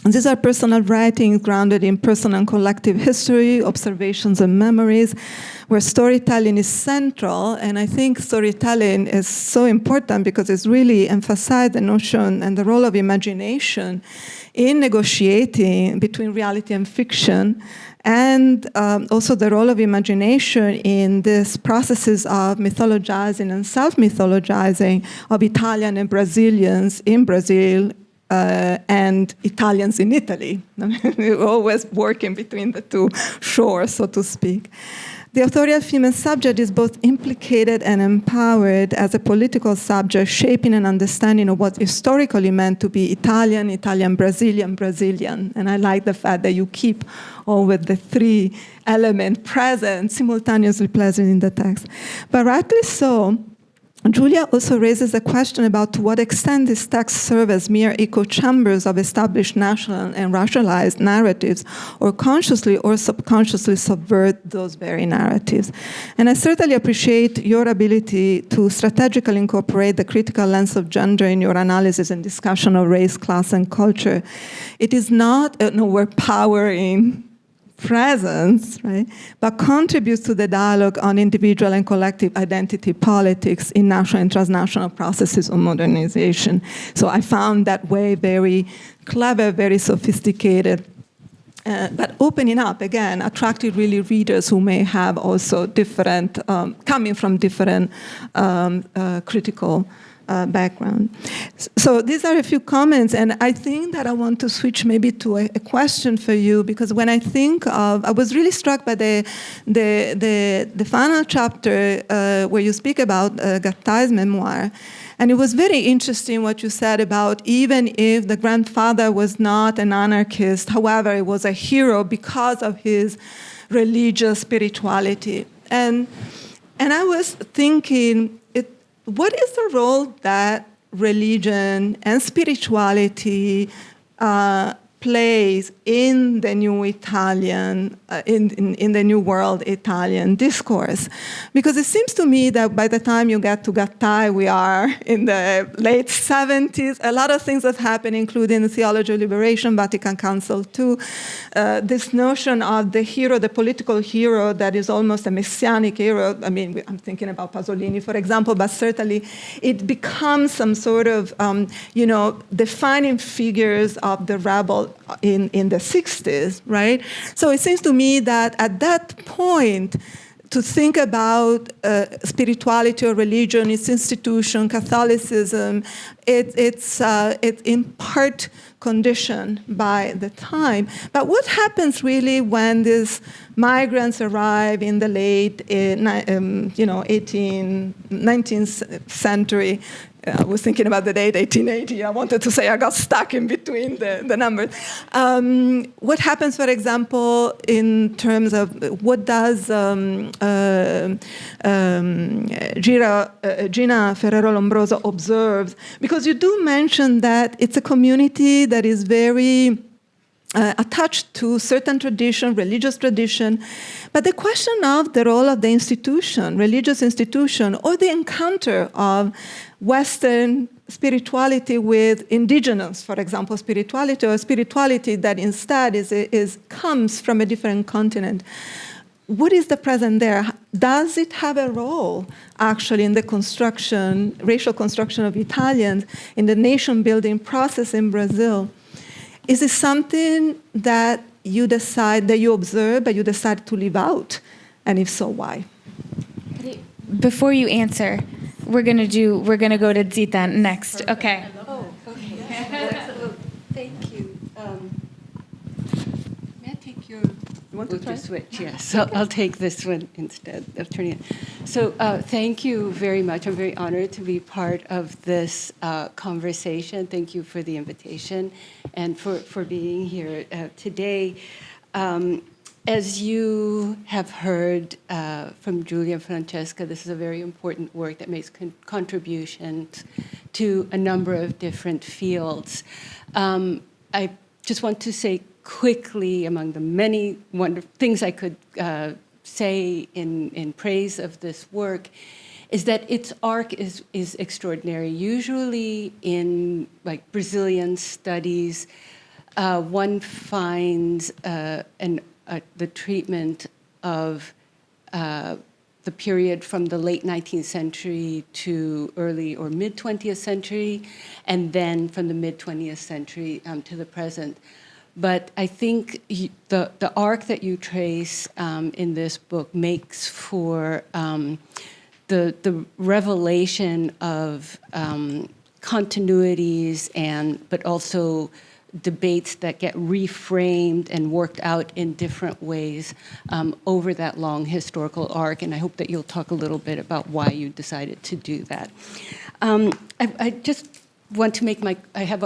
And these are personal writings grounded in personal and collective history, observations and memories, where storytelling is central. And I think storytelling is so important because it's really emphasized the notion and the role of imagination in negotiating between reality and fiction, and also the role of imagination in these processes of mythologizing and self-mythologizing of Italian and Brazilians in Brazil, and Italians in Italy. We're always working between the two shores, so to speak. The authorial female subject is both implicated and empowered as a political subject, shaping an understanding of what historically meant to be Italian, Italian, Brazilian, Brazilian. And I like the fact that you keep always the three elements present, simultaneously present in the text. But rightly so, Giulia also raises a question about to what extent these texts serve as mere echo chambers of established national and racialized narratives, or consciously or subconsciously subvert those very narratives. And I certainly appreciate your ability to strategically incorporate the critical lens of gender in your analysis and discussion of race, class, and culture. It is not an overpowering presence, right, but contributes to the dialogue on individual and collective identity politics in national and transnational processes of modernization. So I found that way very clever, very sophisticated, but opening up, again, attracted really readers who may have also different, coming from different critical background. So these are a few comments, and I think that I want to switch maybe to a question for you, because when I think of, I was really struck by the final chapter where you speak about Gattai's memoir. And it was very interesting what you said about even if the grandfather was not an anarchist, however, he was a hero because of his religious spirituality. And I was thinking, what is the role that religion and spirituality plays in the new Italian, in the new world Italian discourse? Because it seems to me that by the time you get to Gattai, we are in the late 70s. A lot of things have happened, including the Theology of Liberation, Vatican Council II, this notion of the hero, the political hero that is almost a messianic hero. I mean, I'm thinking about Pasolini, for example, but certainly it becomes some sort of, defining figures of the rebel in the 60s, right? So it seems to me that at that point, to think about spirituality or religion, its institution, Catholicism, it's in part conditioned by the time. But what happens really when these migrants arrive in the late 19th century? I was thinking about the date 1880. I wanted to say I got stuck in between the numbers. What happens, for example, in terms of what does Gina Ferrero-Lombroso observes? Because you do mention that it's a community that is very attached to certain tradition, religious tradition, but the question of the role of the institution, religious institution, or the encounter of Western spirituality with indigenous, for example, spirituality, or spirituality that instead comes from a different continent. What is the present there? Does it have a role, actually, in the construction, racial construction of Italians, in the nation-building process in Brazil? Is it something that you decide, that you observe, but you decide to leave out? And if so, why? Before you answer, we're gonna go to Zita next. Okay. Oh, okay. Thank you. May I take your? You want to try? Switch? Yes. So I'll take this one instead of turning it. So thank you very much. I'm very honored to be part of this conversation. Thank you for the invitation and for being here today. As you have heard from Giulia and Francesca, this is a very important work that makes contributions to a number of different fields. I just want to say quickly, among the many wonderful things I could say in praise of this work, is that its arc is extraordinary. Usually in like Brazilian studies, one finds the treatment of the period from the late 19th century to early or mid 20th century, and then from the mid 20th century to the present. But I think the arc that you trace in this book makes for the revelation of continuities but also debates that get reframed and worked out in different ways over that long historical arc. And I hope that you'll talk a little bit about why you decided to do that. I just want to make I have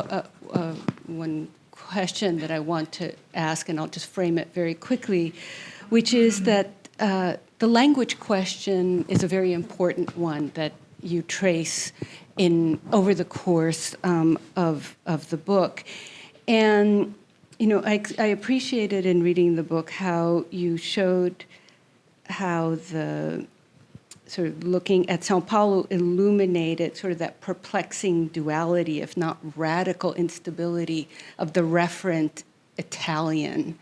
one question that I want to ask, and I'll just frame it very quickly, which is that the language question is a very important one that you trace over the course of the book. And, I appreciated in reading the book how you showed how the sort of looking at São Paulo illuminated sort of that perplexing duality, if not radical instability, of the referent Italian.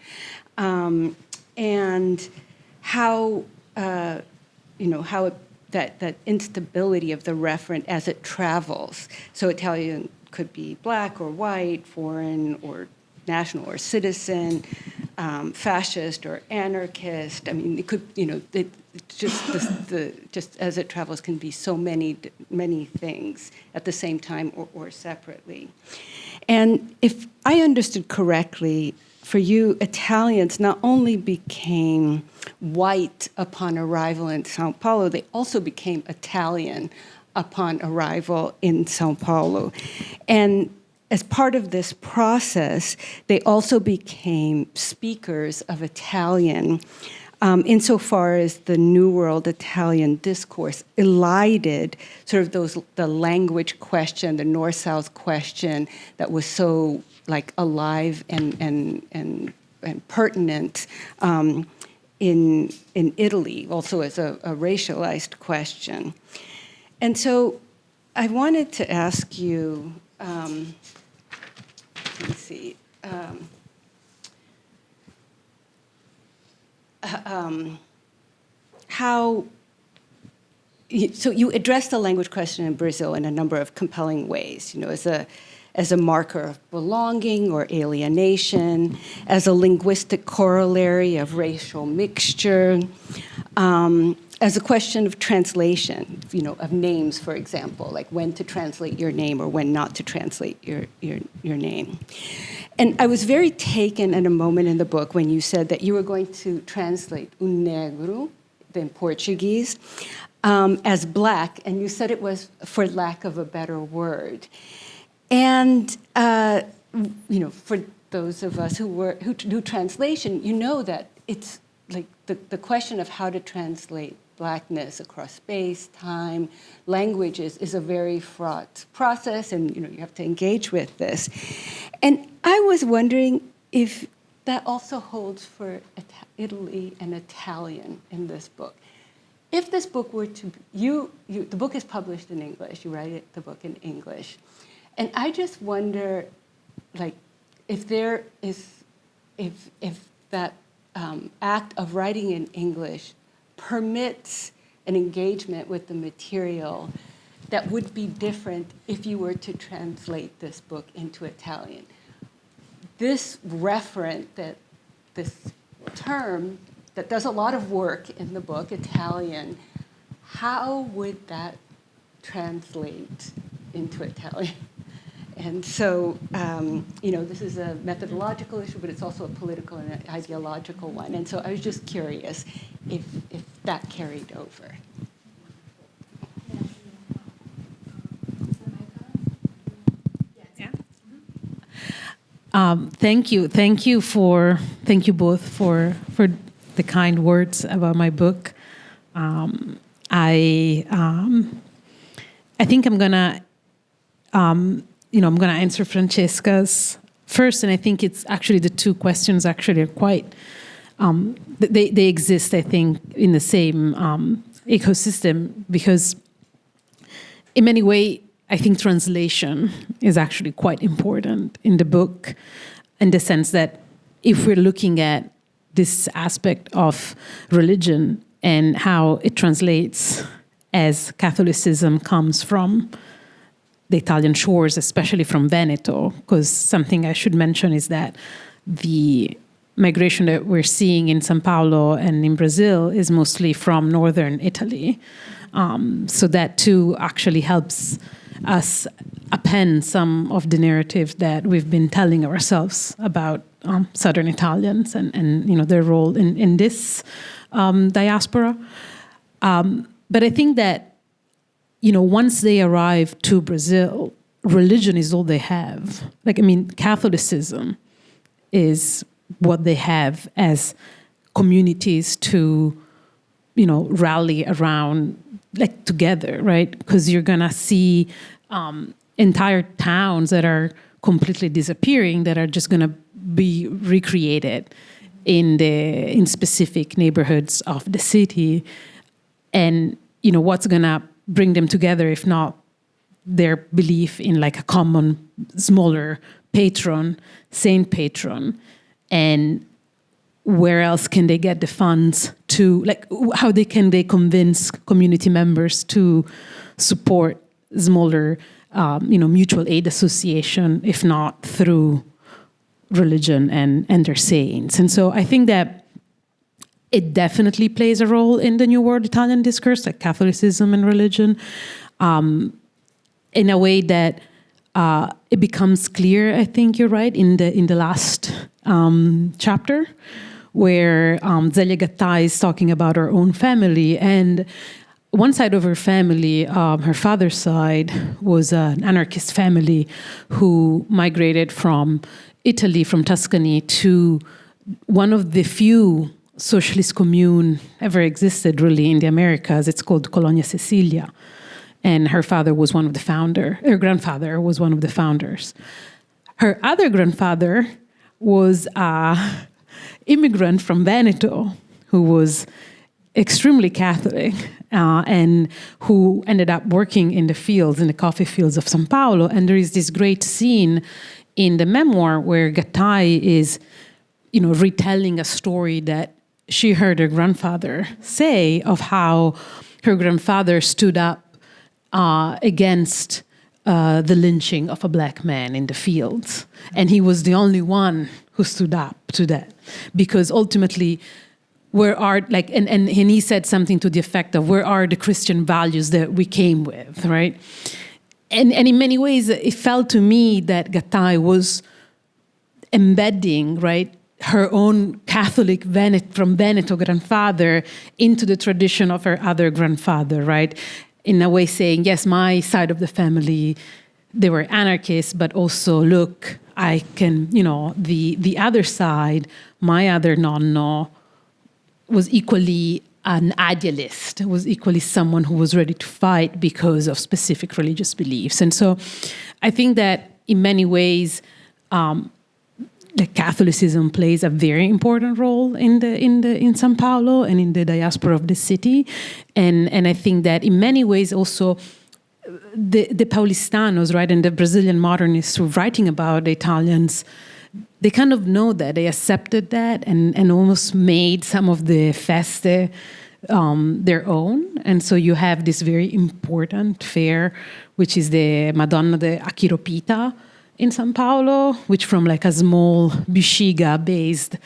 And how, that instability of the referent as it travels. So Italian could be black or white, foreign or national or citizen, fascist or anarchist. I mean, it could, just as it travels can be so many things at the same time or separately. And if I understood correctly, for you, Italians not only became white upon arrival in São Paulo, they also became Italian upon arrival in São Paulo. And as part of this process, they also became speakers of Italian, insofar as the New World Italian discourse elided sort of the language question, the North-South question that was so like alive and pertinent in Italy, also as a racialized question. And so I wanted to ask you, let's see, so you addressed the language question in Brazil in a number of compelling ways, as a marker of belonging or alienation, as a linguistic corollary of racial mixture, as a question of translation, of names, for example, like when to translate your name or when not to translate your name. And I was very taken at a moment in the book when you said that you were going to translate un negro, in Portuguese, as black, and you said it was for lack of a better word. And for those of us who do translation, you know that it's like the question of how to translate blackness across space, time, languages is a very fraught process, and you have to engage with this. And I was wondering if that also holds for Italy and Italian in this book. If this book were to the book is published in English, you write the book in English, and I just wonder, like, if there is, if that act of writing in English permits an engagement with the material that would be different if you were to translate this book into Italian. This referent, this term that does a lot of work in the book, Italian, how would that translate into Italian? And so, this is a methodological issue, but it's also a political and an ideological one. And so I was just curious if that carried over. Thank you both for the kind words about my book. I think I'm gonna answer Francesca's first, and I think it's actually the two questions actually are quite, they exist, I think, in the same ecosystem, because in many ways, I think translation is actually quite important in the book, in the sense that if we're looking at this aspect of religion and how it translates as Catholicism comes from the Italian shores, especially from Veneto, because something I should mention is that the migration that we're seeing in São Paulo and in Brazil is mostly from northern Italy. So that too actually helps us append some of the narrative that we've been telling ourselves about Southern Italians and their role in this diaspora. But I think that once they arrive to Brazil, religion is all they have. Catholicism is what they have as communities to, rally around, together, right? Because you're gonna see entire towns that are completely disappearing, that are just gonna be recreated in specific neighborhoods of the city. And what's gonna bring them together if not their belief in a common smaller patron, saint patron, and where else can they get the funds to, how can they convince community members to support smaller mutual aid association, if not through religion and their sayings. And so I think that it definitely plays a role in the New World Italian discourse, like Catholicism and religion, in a way that it becomes clear, I think you're right, in the last chapter, where Zelia Gattai is talking about her own family. And one side of her family, her father's side, was an anarchist family who migrated from Italy, from Tuscany, to one of the few socialist commune ever existed really in the Americas. It's called Colonia Sicilia. And her father was one of the founders. Her grandfather was one of the founders. Her other grandfather was an immigrant from Veneto who was extremely Catholic and who ended up working in the fields, in the coffee fields of São Paulo. And there is this great scene in the memoir where Gattai is, retelling a story that she heard her grandfather say of how her grandfather stood up against the lynching of a black man in the fields. And he was the only one who stood up to that. Because ultimately, and he said something to the effect of, where are the Christian values that we came with, right? And in many ways, it felt to me that Gattai was embedding, right, her own Catholic from Veneto grandfather into the tradition of her other grandfather, right? In a way saying, yes, my side of the family, they were anarchists, but also, look, I can, the other side, my other nonno, was equally an idealist, was equally someone who was ready to fight because of specific religious beliefs. And so I think that in many ways, Catholicism plays a very important role in São Paulo and in the diaspora of the city, and I think that in many ways also the Paulistanos, right, and the Brazilian modernists who are writing about the Italians, they kind of know that, they accepted that, and almost made some of the feste their own. And so you have this very important fair, which is the Madonna de Achiropita in São Paulo, which from a small Bexiga-based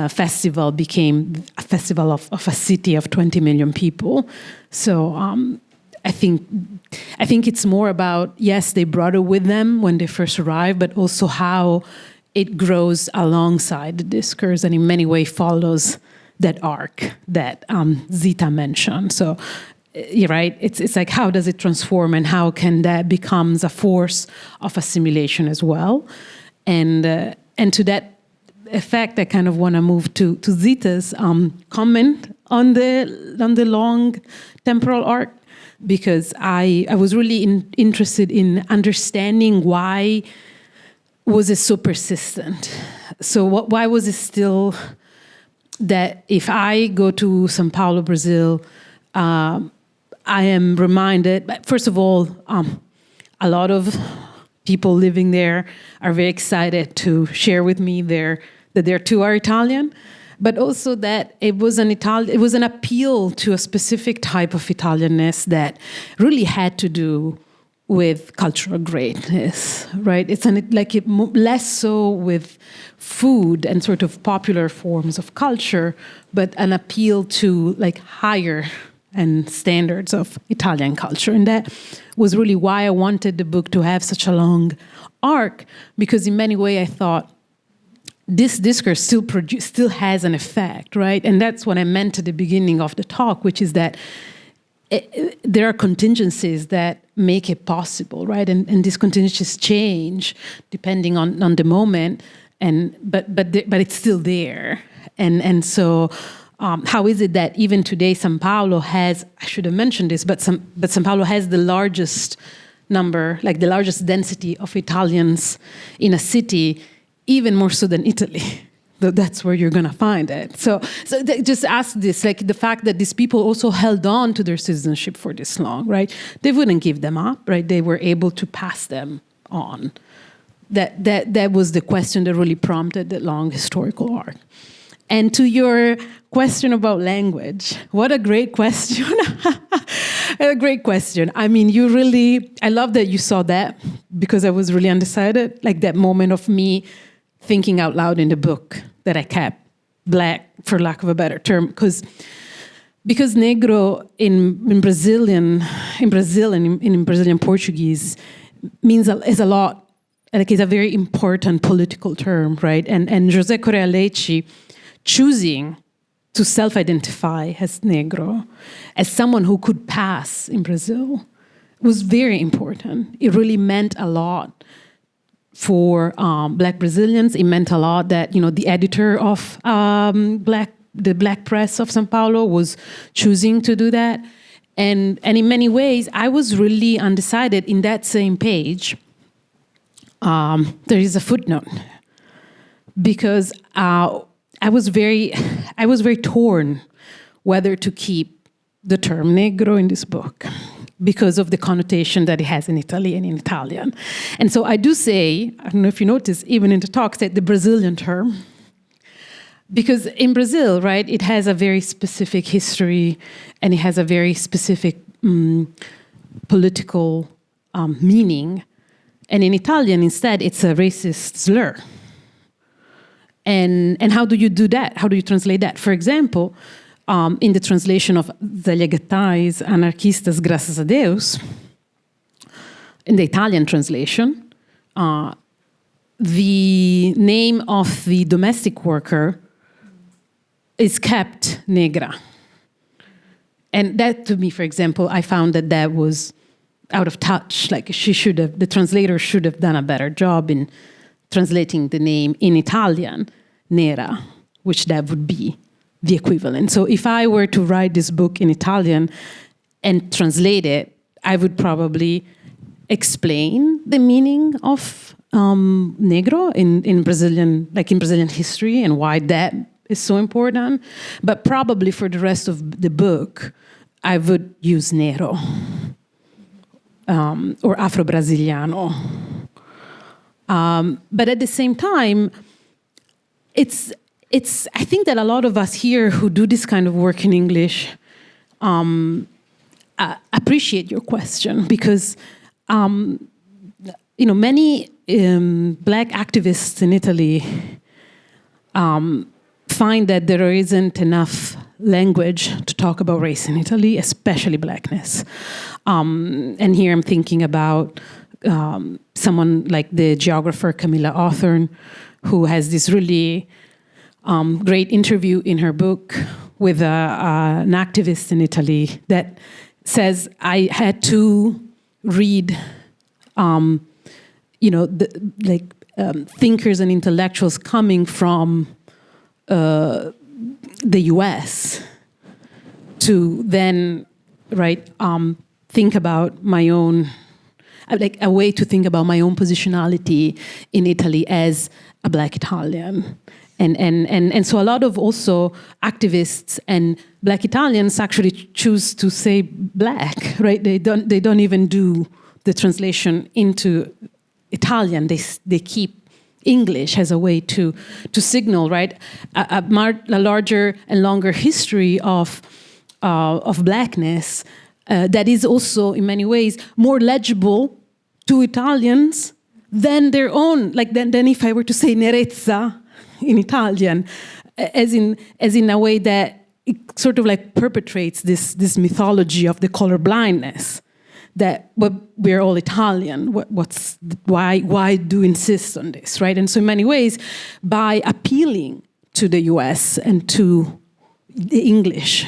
festival became a festival of a city of 20 million people. So I think it's more about, yes, they brought it with them when they first arrived, but also how it grows alongside the discourse and in many ways follows that arc that Zita mentioned. So you're right, it's like, how does it transform and how can that becomes a force of assimilation as well? And to that effect, I kind of want to move to Zita's comment on the long temporal arc, because I was really interested in understanding why was it so persistent. So why was it still that if I go to São Paulo, Brazil, I am reminded, first of all, a lot of people living there are very excited to share with me that they too are Italian, but also that it was an appeal to a specific type of Italianness that really had to do with cultural greatness, right? It's less so with food and sort of popular forms of culture, but an appeal to higher and standards of Italian culture. And that was really why I wanted the book to have such a long arc, because in many ways I thought this discourse still has an effect, right? And that's what I meant at the beginning of the talk, which is that there are contingencies that make it possible, right? And these contingencies change depending on the moment, but it's still there. And so how is it that even today São Paulo has, I should have mentioned this, but São Paulo has the largest number, the largest density of Italians in a city, even more so than Italy. That's where you're going to find it. So just ask this, the fact that these people also held on to their citizenship for this long, right? They wouldn't give them up, right? They were able to pass them on. That was the question that really prompted the long historical arc. And to your question about language, what a great question. A great question. I mean, I love that you saw that, because I was really undecided, that moment of me thinking out loud in the book that I kept black, for lack of a better term, because negro in Brazil and in Brazilian Portuguese is a lot, like it's a very important political term, right? And José Correa Leite choosing to self-identify as negro, as someone who could pass in Brazil, was very important. It really meant a lot for Black Brazilians. It meant a lot that, the editor of the Black press of São Paulo was choosing to do that. And in many ways, I was really undecided. In that same page, there is a footnote, because I was very torn whether to keep the term negro in this book, because of the connotation that it has in Italy and in Italian. And so I do say, I don't know if you notice, even in the talks, that the Brazilian term, because in Brazil, right, it has a very specific history and it has a very specific political meaning. And in Italian, instead, it's a racist slur. And how do you do that? How do you translate that? For example, in the translation of Zeliagatais Anarquistas Graças a Deus, in the Italian translation, the name of the domestic worker is kept negra. And that, to me, for example, I found that was out of touch. Like the translator should have done a better job in translating the name in Italian, nera, which that would be the equivalent. So if I were to write this book in Italian and translate it, I would probably explain the meaning of negro in Brazilian history and why that is so important. But probably for the rest of the book, I would use nero or Afro-Brasiliano. But at the same time, I think that a lot of us here who do this kind of work in English appreciate your question, because many Black activists in Italy find that there isn't enough language to talk about race in Italy, especially Blackness. And here I'm thinking about someone like the geographer Camilla Awthorne, who has this really great interview in her book with an activist in Italy that says, I had to read, thinkers and intellectuals coming from the US to then, think about my own, like a way to think about my own positionality in Italy as a Black Italian. And so a lot of also activists and Black Italians actually choose to say Black, right? They don't even do the translation into Italian. They keep English as a way to signal, right, a larger and longer history of Blackness that is also in many ways more legible to Italians than their own, than if I were to say nerezza in Italian, as in a way that it sort of perpetrates this mythology of the color blindness, that we're all Italian. Why do insist on this, right? And so in many ways, by appealing to the US and to the English,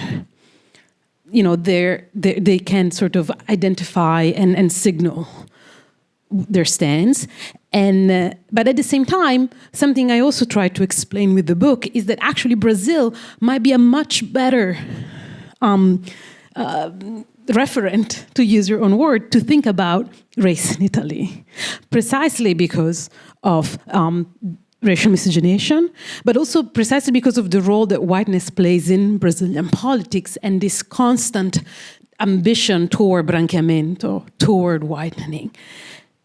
they can sort of identify and signal their stance. But at the same time, something I also try to explain with the book is that actually Brazil might be a much better referent, to use your own word, to think about race in Italy, precisely because of racial miscegenation, but also precisely because of the role that whiteness plays in Brazilian politics and this constant ambition toward branqueamento, toward whitening.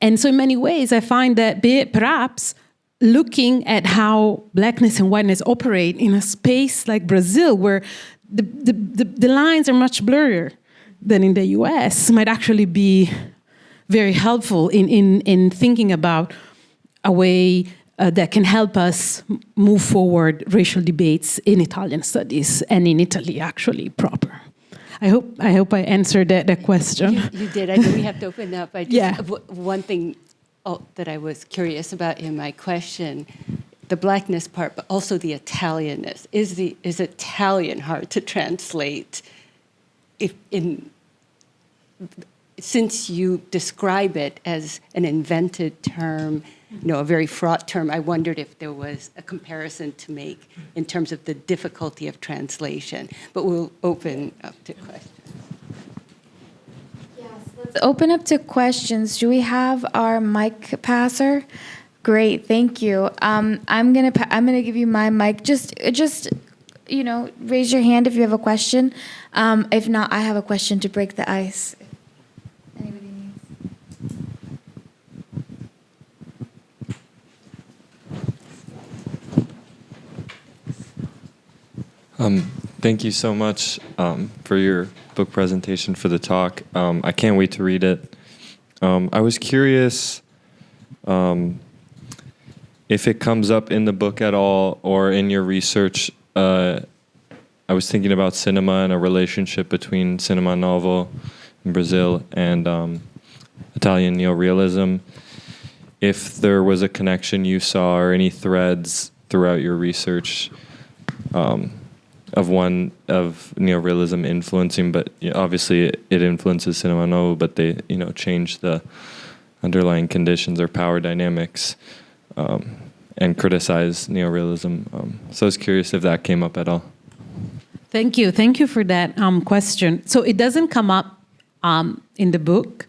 And so in many ways, I find that perhaps looking at how Blackness and whiteness operate in a space like Brazil, where the lines are much blurrier than in the US, might actually be very helpful in thinking about a way that can help us move forward racial debates in Italian studies and in Italy, actually, proper. I hope I answered that question. You did. I know we have to open up. Yeah. One thing that I was curious about in my question, the blackness part, but also the Italianness. Is Italian hard to translate? Since you describe it as an invented term, a very fraught term, I wondered if there was a comparison to make in terms of the difficulty of translation. But we'll open up to questions. Yes, let's open up to questions. Do we have our mic passer? Great, thank you. I'm gonna give you my mic. Just raise your hand if you have a question. If not, I have a question to break the ice. Anybody needs? Thank you so much for your book presentation, for the talk. I can't wait to read it. I was curious if it comes up in the book at all or in your research. I was thinking about cinema and a relationship between cinema novo in Brazil and Italian neorealism. If there was a connection you saw or any threads throughout your research of neorealism influencing, but obviously it influences cinema novo, but they change the underlying conditions or power dynamics and criticize neorealism. So I was curious if that came up at all. Thank you for that question. So it doesn't come up in the book,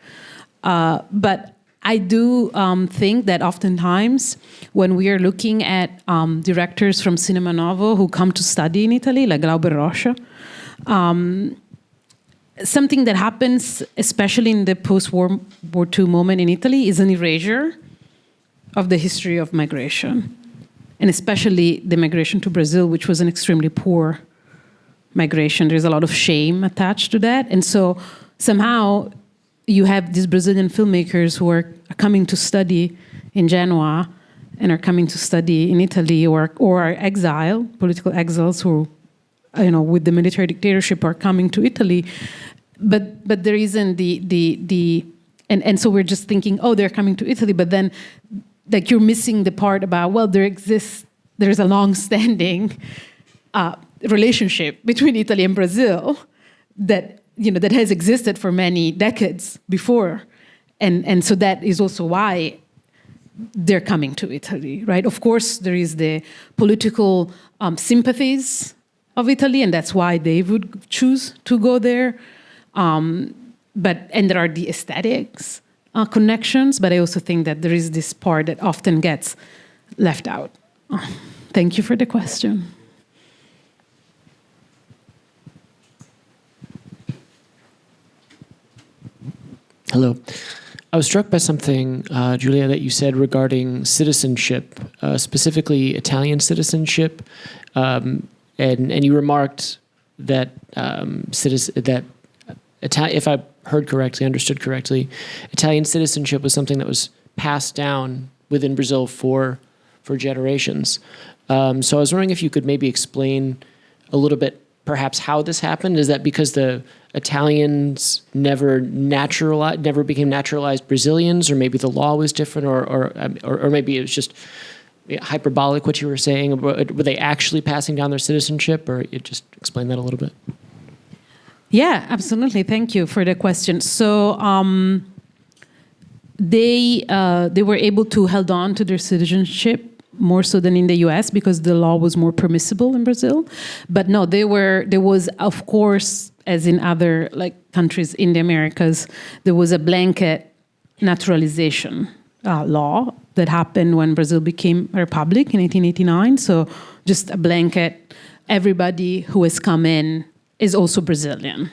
but I do think that oftentimes when we are looking at directors from Cinema Novo who come to study in Italy, like Glauber Rocha, something that happens, especially in the post-World War II moment in Italy, is an erasure of the history of migration, and especially the migration to Brazil, which was an extremely poor migration. There's a lot of shame attached to that. And so somehow you have these Brazilian filmmakers who are coming to study in Genoa and are coming to study in Italy or are political exiles who, with the military dictatorship are coming to Italy. But there isn't and so we're just thinking, oh, they're coming to Italy, but then like you're missing the part about, well, there's a long-standing relationship between Italy and Brazil that has existed for many decades before. And so that is also why they're coming to Italy, right? Of course, there is the political sympathies of Italy, and that's why they would choose to go there. And there are the aesthetics connections, but I also think that there is this part that often gets left out. Thank you for the question. Hello. I was struck by something, Giulia, that you said regarding citizenship, specifically Italian citizenship, and you remarked that if I heard correctly, understood correctly, Italian citizenship was something that was passed down within Brazil for generations. So I was wondering if you could maybe explain a little bit, perhaps how this happened. Is that because the Italians never became naturalized Brazilians, or maybe the law was different, or maybe it was just hyperbolic what you were saying? Were they actually passing down their citizenship, or you just explain that a little bit? Yeah, absolutely. Thank you for the question. So they were able to hold on to their citizenship more so than in the U.S. because the law was more permissible in Brazil. But no, there was, of course, as in other countries in the Americas, there was a blanket naturalization law that happened when Brazil became a republic in 1889. So just a blanket, everybody who has come in is also Brazilian.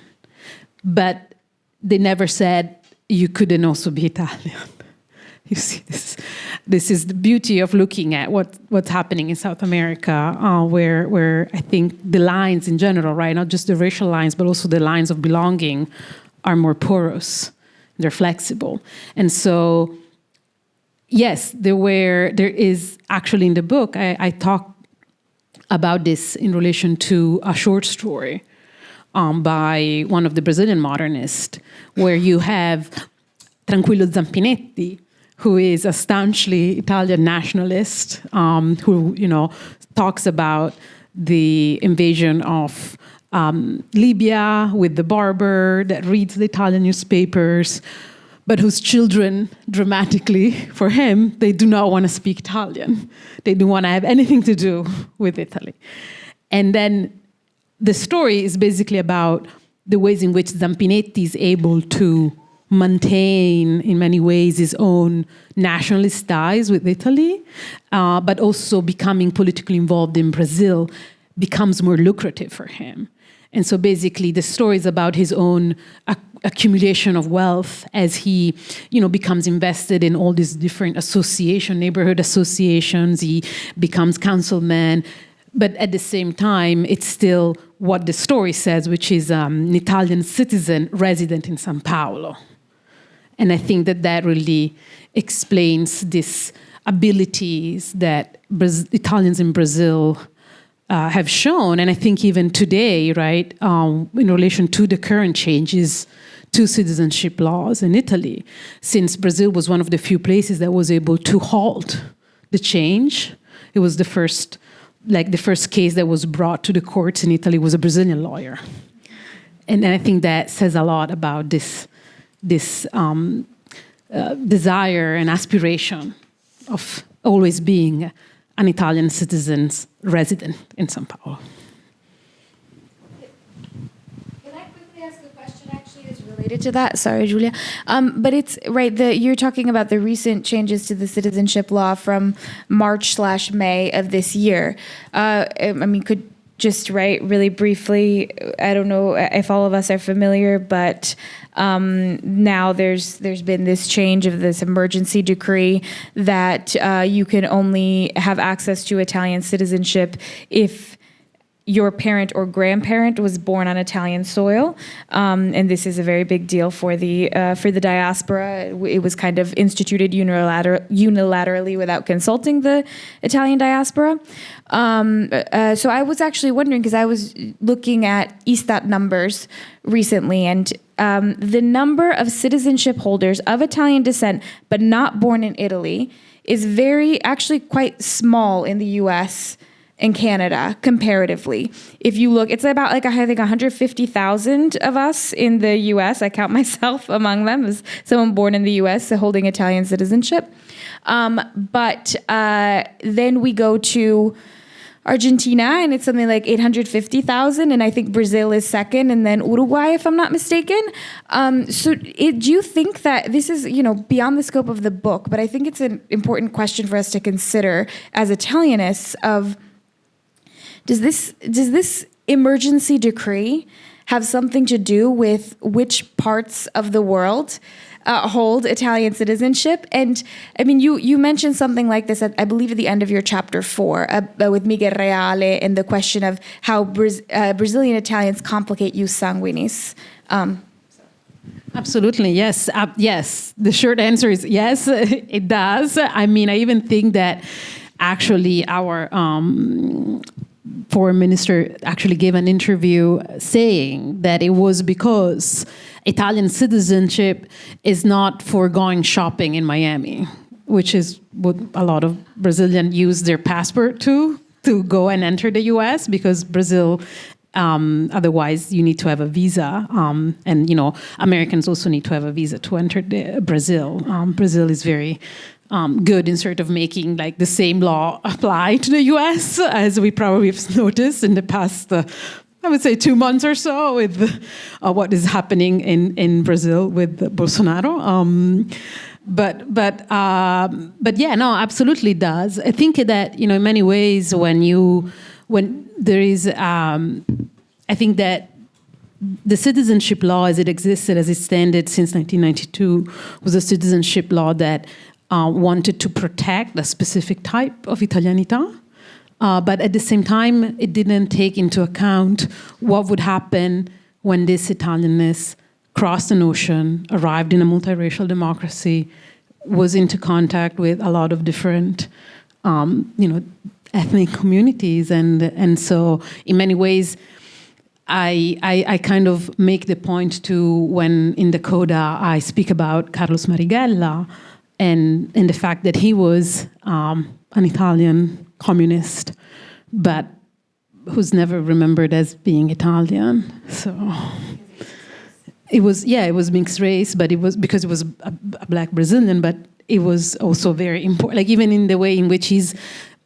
But they never said you couldn't also be Italian. You see, this is the beauty of looking at what's happening in South America, where I think the lines in general, right, not just the racial lines, but also the lines of belonging are more porous. They're flexible. And so yes, there is actually in the book, I talk about this in relation to a short story by one of the Brazilian modernists, where you have Tranquillo Zampinetti, who is a staunchly Italian nationalist, who talks about the invasion of Libya with the barber that reads the Italian newspapers, but whose children, dramatically for him, they do not want to speak Italian. They don't want to have anything to do with Italy. And then the story is basically about the ways in which Zampinetti is able to maintain, in many ways, his own nationalist ties with Italy, but also becoming politically involved in Brazil becomes more lucrative for him. And so basically the story is about his own accumulation of wealth as he, becomes invested in all these different neighborhood associations. He becomes councilman. But at the same time, it's still what the story says, which is an Italian citizen resident in São Paulo. And I think that really explains these abilities that Italians in Brazil have shown. And I think even today, right, in relation to the current changes to citizenship laws in Italy, since Brazil was one of the few places that was able to halt the change. It was the first case that was brought to the courts in Italy was a Brazilian lawyer. And I think that says a lot about this desire and aspiration of always being an Italian citizen's resident in São Paulo. Can I quickly ask a question actually that's related to that? Sorry, Giulia. But it's right, you're talking about the recent changes to the citizenship law from March/May of this year. Could just really briefly, I don't know if all of us are familiar, but now there's been this change of this emergency decree that you can only have access to Italian citizenship if your parent or grandparent was born on Italian soil, and this is a very big deal for the diaspora. It was kind of instituted unilaterally without consulting the Italian diaspora. So I was actually wondering, because I was looking at Istat numbers recently, and the number of citizenship holders of Italian descent but not born in Italy is actually quite small in the U.S. and Canada comparatively. If you look, it's about I think 150,000 of us in the U.S. I count myself among them as someone born in the U.S. holding Italian citizenship. But then we go to Argentina, and it's something like 850,000, and I think Brazil is second, and then Uruguay, if I'm not mistaken. Do you think that this is, beyond the scope of the book, but I think it's an important question for us to consider as Italianists of, does this emergency decree have something to do with which parts of the world hold Italian citizenship? And you mentioned something like this I believe at the end of your chapter 4 with Miguel Reale and the question of how Brazilian Italians complicate jus sanguinis. Absolutely, yes. Yes, the short answer is yes, it does. I even think that actually our foreign minister actually gave an interview saying that it was because Italian citizenship is not for going shopping in Miami, which is what a lot of Brazilians use their passport to go and enter the U.S. because Brazil, otherwise you need to have a visa. And, Americans also need to have a visa to enter Brazil. Brazil is very good in sort of making the same law apply to the U.S., as we probably have noticed in the past, I would say 2 months or so with what is happening in Brazil with Bolsonaro. But yeah, no, absolutely does. I think that, in many ways when there is, I think that the citizenship law as it existed, as it standed since 1992, was a citizenship law that wanted to protect a specific type of Italianità, but at the same time, it didn't take into account what would happen when this Italianness crossed an ocean, arrived in a multiracial democracy, was into contact with a lot of different, ethnic communities, and so in many ways, I kind of make the point to when in the coda I speak about Carlos Marighella and the fact that he was an Italian communist, but who's never remembered as being Italian. So it was mixed race, but it was because it was a black Brazilian, but it was also very important, like even in the way in which his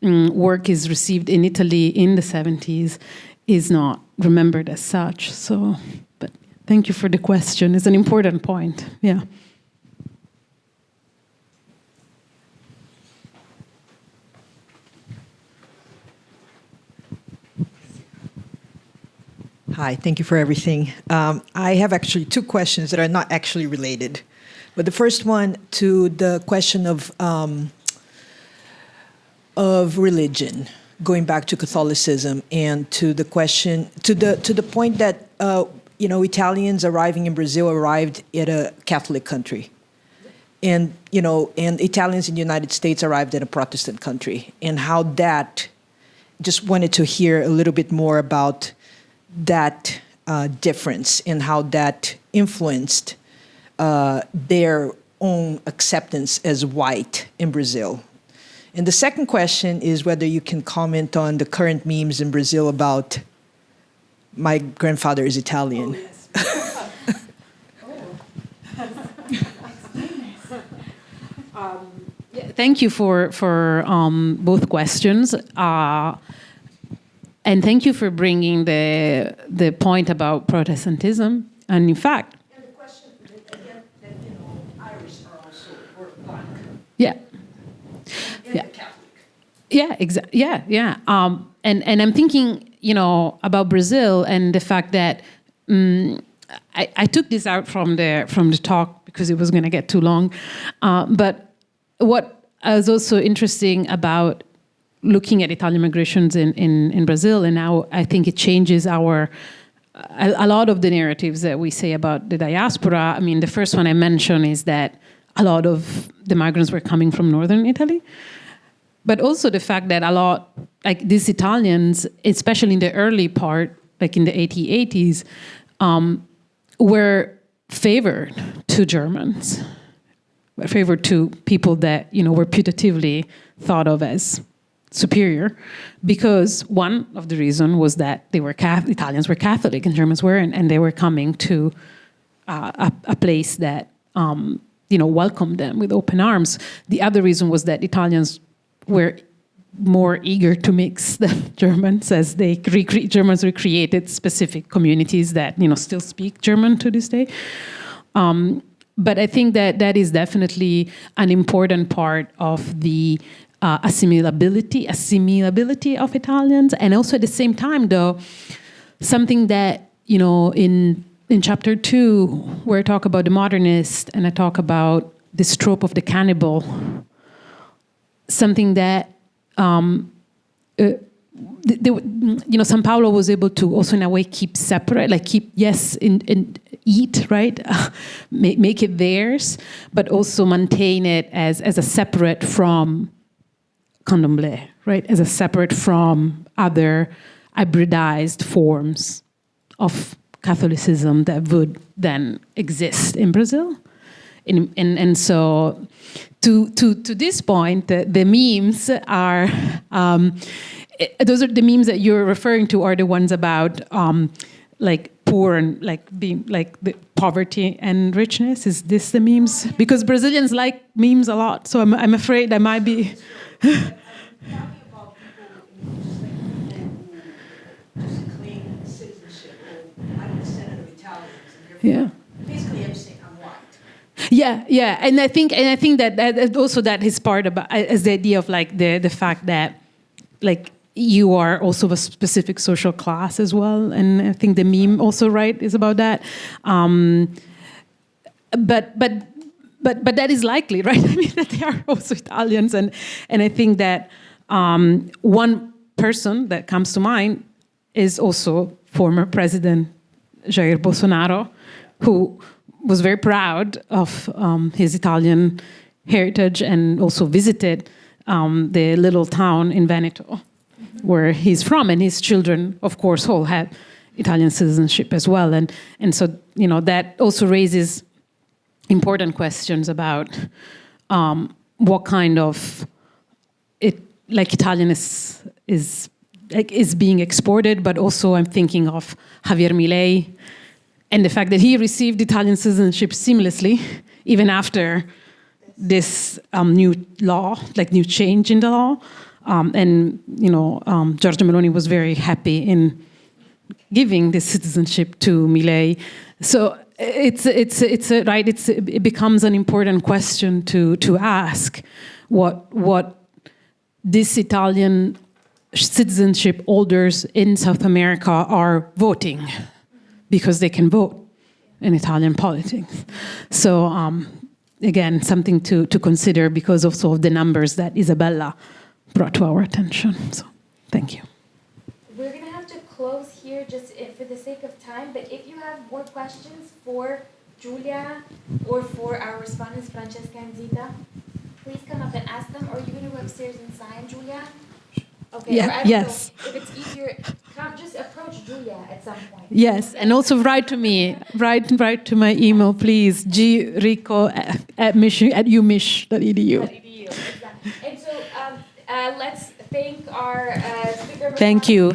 work is received in Italy in the 70s is not remembered as such. So, but thank you for the question. It's an important point. Yeah. Hi, thank you for everything. I have actually two questions that are not actually related. But the first one to the question of religion, going back to Catholicism, and to the question to the point that Italians arriving in Brazil arrived at a Catholic country, and Italians in the United States arrived at a Protestant country, and how that. Just wanted to hear a little bit more about that difference and how that influenced their own acceptance as white in Brazil. And the second question is whether you can comment on the current memes in Brazil about my grandfather is Italian. Oh, yes. Thank you for both questions. And thank you for bringing the point about Protestantism. And in fact, And the question again that Irish are also black. yeah, And yeah, Catholic. yeah, exactly, yeah. And I'm thinking, about Brazil and the fact that I took this out from the talk because it was going to get too long. But what was also interesting about looking at Italian migrations in Brazil, and now I think it changes a lot of the narratives that we say about the diaspora. I mean, the first one I mentioned is that a lot of the migrants were coming from northern Italy, but also the fact that a lot, like these Italians, especially in the early part, like in the 1880s, were favored to Germans, were favored to people that were putatively thought of as superior, because one of the reasons was that they were Italians were Catholic and Germans weren't, and they were coming to a place that welcomed them with open arms. The other reason was that Italians were more eager to mix than Germans, as Germans recreated specific communities that still speak German to this day. But I think that is definitely an important part of the assimilability of Italians, and also at the same time, though, something that in chapter 2, where I talk about the modernist and I talk about this trope of the cannibal, something that São Paulo was able to also in a way keep separate, like eat, right, make it theirs, but also maintain it as a separate from candomblé, right, as a separate from other hybridized forms of Catholicism that would then exist in Brazil. And so to this point, the memes are, those are the memes that you're referring to are the ones about like poor and like being like the poverty and richness. Is this the memes? Because Brazilians like memes a lot, so I'm afraid I might be. Talking about people who just claim citizenship, or I'm a descendant of Italians, and Yeah. basically I'm saying I'm white. Yeah, and I think that also that is part about as the idea of like the fact that like you are also a specific social class as well, and I think the meme also is about that. But that is likely, right? I mean that they are also Italians, and I think that one person that comes to mind is also former President Jair Bolsonaro, who was very proud of his Italian heritage and also visited the little town in Veneto, where he's from, and his children, of course, all have Italian citizenship as well. And so, that also raises important questions about what kind of Italian is being exported, but also I'm thinking of Javier Milei and the fact that he received Italian citizenship seamlessly, even after this new law, new change in the law. Giorgia Meloni was very happy in giving this citizenship to Milei. So it becomes an important question to ask what this Italian citizenship holders in South America are voting, because they can vote in Italian politics. So again, something to consider because also of the numbers that Isabella brought to our attention. So thank you. We're going to have to close here just for the sake of time, but if you have more questions for Giulia or for our respondents, Francesca and Zita, please come up and ask them. Or are you going to go upstairs and sign, Giulia? Okay. Yeah, or I don't yes. know if it's easier, just approach Giulia at some point. Yes, and also write to me. Write to my email, please. grico@umish.edu. Exactly. And so let's thank our speaker. Thank you.